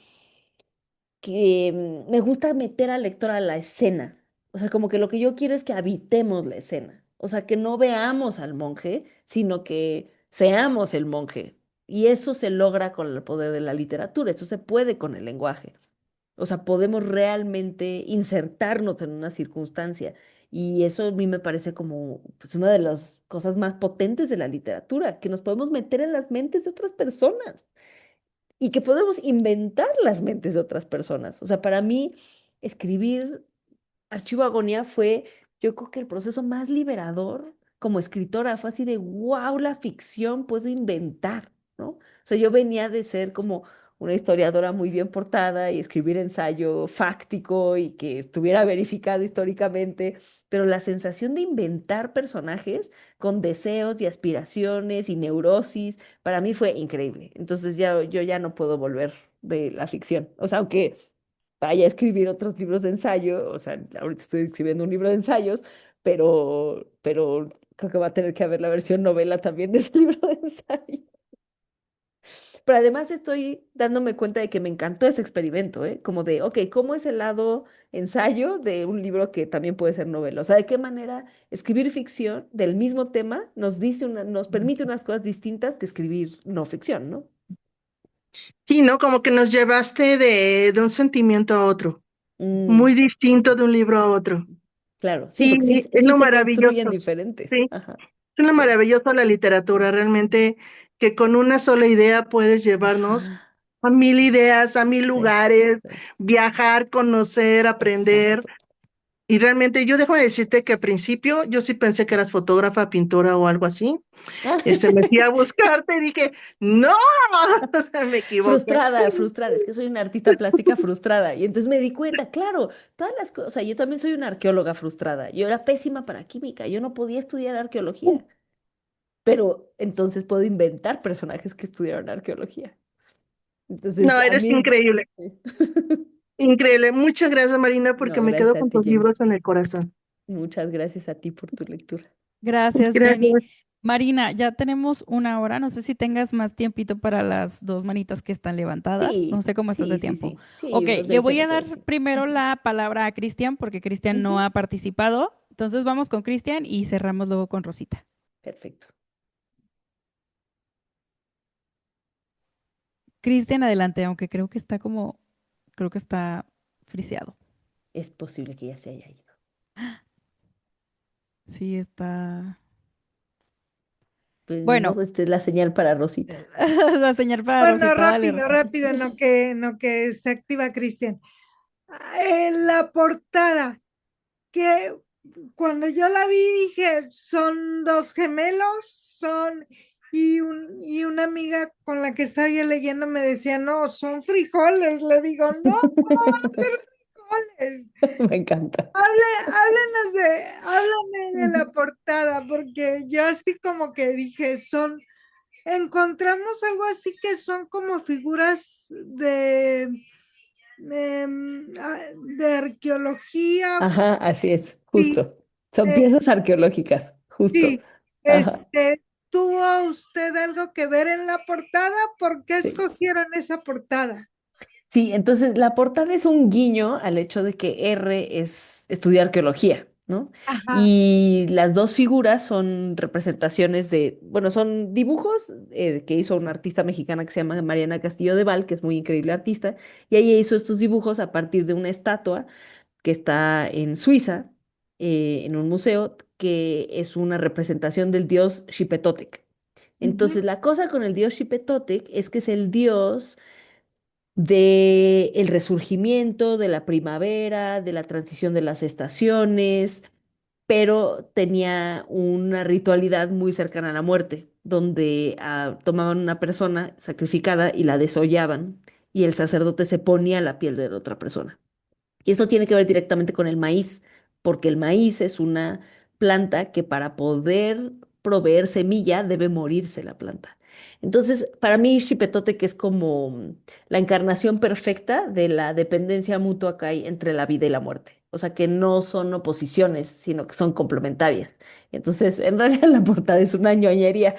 Speaker 1: que me gusta meter al lector a la escena. O sea, como que lo que yo quiero es que habitemos la escena. O sea, que no veamos al monje, sino que seamos el monje. Y eso se logra con el poder de la literatura, eso se puede con el lenguaje. O sea, podemos realmente insertarnos en una circunstancia. Y eso a mí me parece como pues, una de las cosas más potentes de la literatura, que nos podemos meter en las mentes de otras personas y que podemos inventar las mentes de otras personas. O sea, para mí, escribir Archivo Agonía fue, yo creo que el proceso más liberador como escritora fue así de, wow, la ficción puedo inventar, ¿no? O sea, yo venía de ser como una historiadora muy bien portada y escribir ensayo fáctico y que estuviera verificado históricamente, pero la sensación de inventar personajes con deseos y aspiraciones y neurosis, para mí fue increíble. Entonces ya, yo ya no puedo volver de la ficción. O sea, aunque vaya a escribir otros libros de ensayo, o sea, ahorita estoy escribiendo un libro de ensayos, pero creo que va a tener que haber la versión novela también de ese libro de ensayo. Pero además estoy dándome cuenta de que me encantó ese experimento, ¿eh? Como de, ok, ¿cómo es el lado ensayo de un libro que también puede ser novela? O sea, ¿de qué manera escribir ficción del mismo tema nos permite unas cosas distintas que escribir no ficción, ¿no?
Speaker 7: Sí, ¿no? Como que nos llevaste de un sentimiento a otro,
Speaker 1: Mm,
Speaker 7: muy distinto de un libro a otro.
Speaker 1: claro, sí,
Speaker 7: Sí,
Speaker 1: porque sí,
Speaker 7: es
Speaker 1: sí
Speaker 7: lo
Speaker 1: se construyen
Speaker 7: maravilloso.
Speaker 1: diferentes.
Speaker 7: Sí,
Speaker 1: Ajá,
Speaker 7: es lo
Speaker 1: sí.
Speaker 7: maravilloso la literatura, realmente que con una sola idea puedes llevarnos
Speaker 1: Ajá,
Speaker 7: a mil ideas, a mil
Speaker 1: sí,
Speaker 7: lugares,
Speaker 1: sí,
Speaker 7: viajar, conocer, aprender.
Speaker 1: exacto.
Speaker 7: Y realmente yo dejo de decirte que al principio yo sí pensé que eras fotógrafa, pintora o algo así. Me fui a buscarte y dije, no, o sea, me equivoqué.
Speaker 1: Frustrada, frustrada, es que soy una artista plástica frustrada. Y entonces me di cuenta, claro, todas las cosas, o sea, yo también soy una arqueóloga frustrada. Yo era pésima para química, yo no podía estudiar arqueología, pero entonces puedo inventar personajes que estudiaron arqueología. Entonces,
Speaker 7: No,
Speaker 1: a
Speaker 7: eres
Speaker 1: mí,
Speaker 7: increíble, increíble. Muchas gracias, Marina, porque
Speaker 1: no,
Speaker 7: me
Speaker 1: gracias
Speaker 7: quedo
Speaker 1: a
Speaker 7: con
Speaker 1: ti,
Speaker 7: tus
Speaker 1: Jenny.
Speaker 7: libros en el corazón.
Speaker 1: Muchas gracias a ti por tu lectura.
Speaker 2: Gracias, Jenny.
Speaker 7: Gracias.
Speaker 2: Marina, ya tenemos una hora. No sé si tengas más tiempito para las dos manitas que están levantadas. No
Speaker 1: Sí,
Speaker 2: sé cómo estás de
Speaker 1: sí, sí,
Speaker 2: tiempo.
Speaker 1: sí, sí,
Speaker 2: Ok,
Speaker 1: unos
Speaker 2: le
Speaker 1: 20
Speaker 2: voy a dar
Speaker 1: minutos, sí.
Speaker 2: primero la palabra a Cristian porque Cristian no
Speaker 1: Ujú,
Speaker 2: ha participado. Entonces vamos con Cristian y cerramos luego con Rosita.
Speaker 1: perfecto.
Speaker 2: Cristian, adelante, aunque creo que está friseado.
Speaker 1: Es posible que ya se haya ido.
Speaker 2: Sí, está.
Speaker 1: Pues ni
Speaker 2: Bueno,
Speaker 1: modo, esta es la señal para Rosita.
Speaker 2: la señal para
Speaker 3: Bueno,
Speaker 2: Rosita, dale,
Speaker 3: rápido,
Speaker 2: Rosita.
Speaker 3: rápido, en lo que se activa Cristian. En la portada, que cuando yo la vi dije, son dos gemelos, y una amiga con la que estaba yo leyendo me decía, no, son frijoles. Le digo, no, frijoles.
Speaker 1: Me encanta.
Speaker 3: Háblenme de la portada, porque yo así como que dije, encontramos algo así que son como figuras de arqueología.
Speaker 1: Ajá, así es,
Speaker 3: Sí,
Speaker 1: justo. Son
Speaker 3: eh,
Speaker 1: piezas arqueológicas, justo.
Speaker 3: sí,
Speaker 1: Ajá,
Speaker 3: ¿tuvo usted algo que ver en la portada? ¿Por qué
Speaker 1: sí.
Speaker 3: escogieron esa portada?
Speaker 1: Sí, entonces la portada es un guiño al hecho de que R es estudiar arqueología, ¿no?
Speaker 3: Ajá.
Speaker 1: Y las dos figuras son representaciones de, bueno, son dibujos que hizo una artista mexicana que se llama Mariana Castillo de Val, que es muy increíble artista, y ella hizo estos dibujos a partir de una estatua que está en Suiza, en un museo, que es una representación del dios Xipetotec.
Speaker 3: Ujú,
Speaker 1: Entonces, la cosa con el dios Xipetotec es que es el dios de el resurgimiento, de la primavera, de la transición de las estaciones, pero tenía una ritualidad muy cercana a la muerte, donde tomaban una persona sacrificada y la desollaban, y el sacerdote se ponía la piel de la otra persona. Y esto tiene que ver directamente con el maíz, porque el maíz es una planta que para poder proveer semilla debe morirse la planta. Entonces, para mí, Xipetote, que es como la encarnación perfecta de la dependencia mutua que hay entre la vida y la muerte. o sea, que no son oposiciones, sino que son complementarias. Entonces, en realidad la portada es una ñoñería,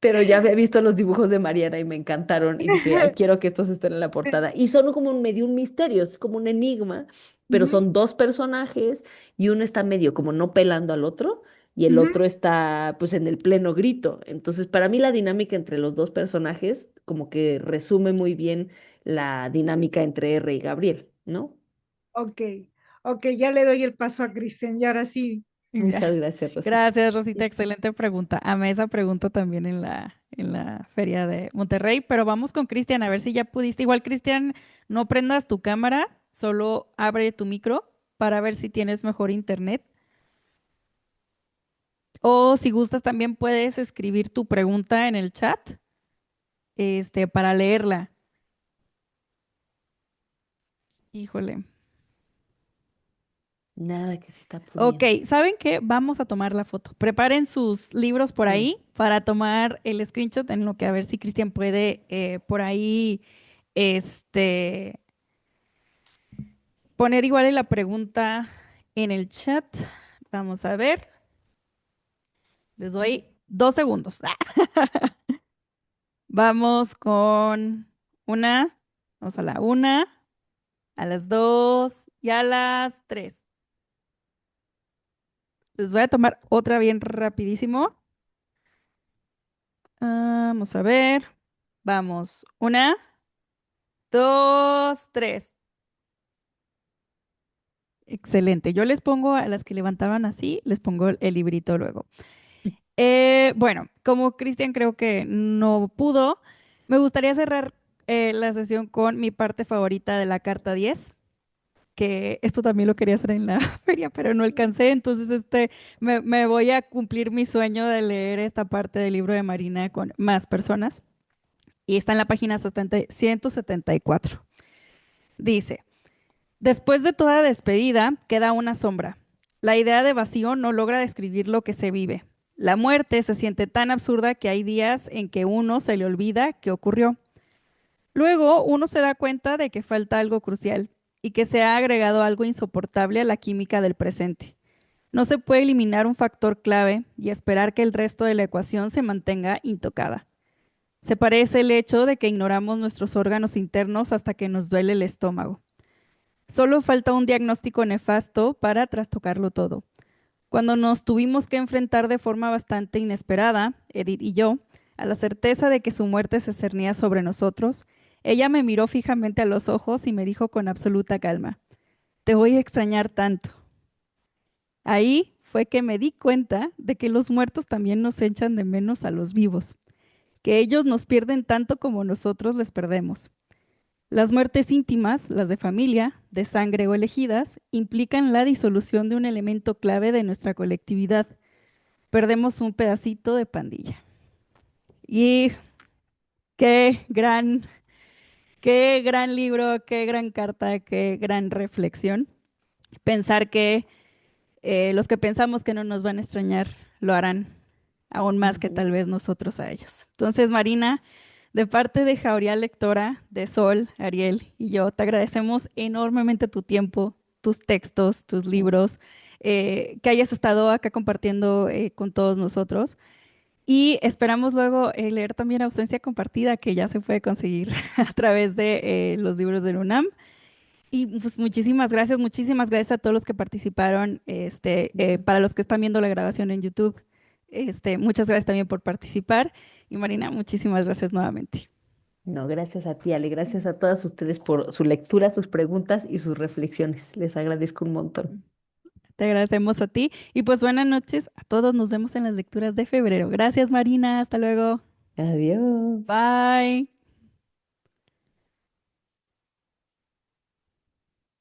Speaker 1: pero ya había visto los dibujos de Mariana y me encantaron y dije, ay, quiero que estos estén en la portada. Y son como un medio un misterio, es como un enigma, pero
Speaker 3: Ujú,
Speaker 1: son dos personajes y uno está medio como no pelando al otro y el
Speaker 3: ujú.
Speaker 1: otro está pues en el pleno grito. Entonces, para mí la dinámica entre los dos personajes como que resume muy bien la dinámica entre R y Gabriel, ¿no?
Speaker 3: Ok, ok, ya le doy el paso a Cristian y ahora sí.
Speaker 2: Ya.
Speaker 1: Muchas gracias, Rosita.
Speaker 2: Gracias, Rosita. Excelente pregunta. Amé esa pregunta también en la feria de Monterrey, pero vamos con Cristian a ver si ya pudiste. Igual, Cristian, no prendas tu cámara, solo abre tu micro para ver si tienes mejor internet. O si gustas, también puedes escribir tu pregunta en el chat, para leerla. Híjole.
Speaker 1: Nada que se está
Speaker 2: Ok,
Speaker 1: pudiendo.
Speaker 2: ¿saben qué? Vamos a tomar la foto. Preparen sus libros por
Speaker 1: Mm.
Speaker 2: ahí para tomar el screenshot en lo que a ver si Cristian puede por ahí este, poner igual la pregunta en el chat. Vamos a ver. Les doy 2 segundos. Vamos con una. Vamos a la 1, a las 2 y a las 3. Les voy a tomar otra bien rapidísimo. Vamos a ver. Vamos. 1, 2, 3. Excelente. Yo les pongo a las que levantaban así, les pongo el librito luego. Bueno, como Cristian creo que no pudo, me gustaría cerrar la sesión con mi parte favorita de la carta 10, que esto también lo quería hacer en la feria, pero no alcancé, entonces me voy a cumplir mi sueño de leer esta parte del libro de Marina con más personas. Y está en la página 174. Dice, después de toda despedida queda una sombra. La idea de vacío no logra describir lo que se vive. La muerte se siente tan absurda que hay días en que uno se le olvida qué ocurrió. Luego uno se da cuenta de que falta algo crucial y que se ha agregado algo insoportable a la química del presente. No se puede eliminar un factor clave y esperar que el resto de la ecuación se mantenga intocada. Se parece el hecho de que ignoramos nuestros órganos internos hasta que nos duele el estómago. Solo falta un diagnóstico nefasto para trastocarlo todo. Cuando nos tuvimos que enfrentar de forma bastante inesperada, Edith y yo, a la certeza de que su muerte se cernía sobre nosotros, ella me miró fijamente a los ojos y me dijo con absoluta calma, te voy a extrañar tanto. Ahí fue que me di cuenta de que los muertos también nos echan de menos a los vivos, que ellos nos pierden tanto como nosotros les perdemos. Las muertes íntimas, las de familia, de sangre o elegidas, implican la disolución de un elemento clave de nuestra colectividad. Perdemos un pedacito de pandilla. Y qué gran, qué gran libro, qué gran carta, qué gran reflexión. Pensar que los que pensamos que no nos van a extrañar lo harán aún más que
Speaker 1: Ujú.
Speaker 2: tal vez nosotros a ellos. Entonces, Marina, de parte de Jauría Lectora, de Sol, Ariel y yo, te agradecemos enormemente tu tiempo, tus textos, tus libros, que hayas estado acá compartiendo con todos nosotros. Y esperamos luego leer también Ausencia Compartida, que ya se puede conseguir a través de los libros del UNAM. Y pues muchísimas gracias a todos los que participaron, para los que están viendo la grabación en YouTube, muchas gracias también por participar. Y Marina, muchísimas gracias nuevamente.
Speaker 1: No, gracias a ti, Ale, gracias a todas ustedes por su lectura, sus preguntas y sus reflexiones. Les agradezco un montón.
Speaker 2: Te agradecemos a ti. Y pues buenas noches a todos. Nos vemos en las lecturas de febrero. Gracias, Marina. Hasta luego.
Speaker 1: Adiós.
Speaker 2: Bye.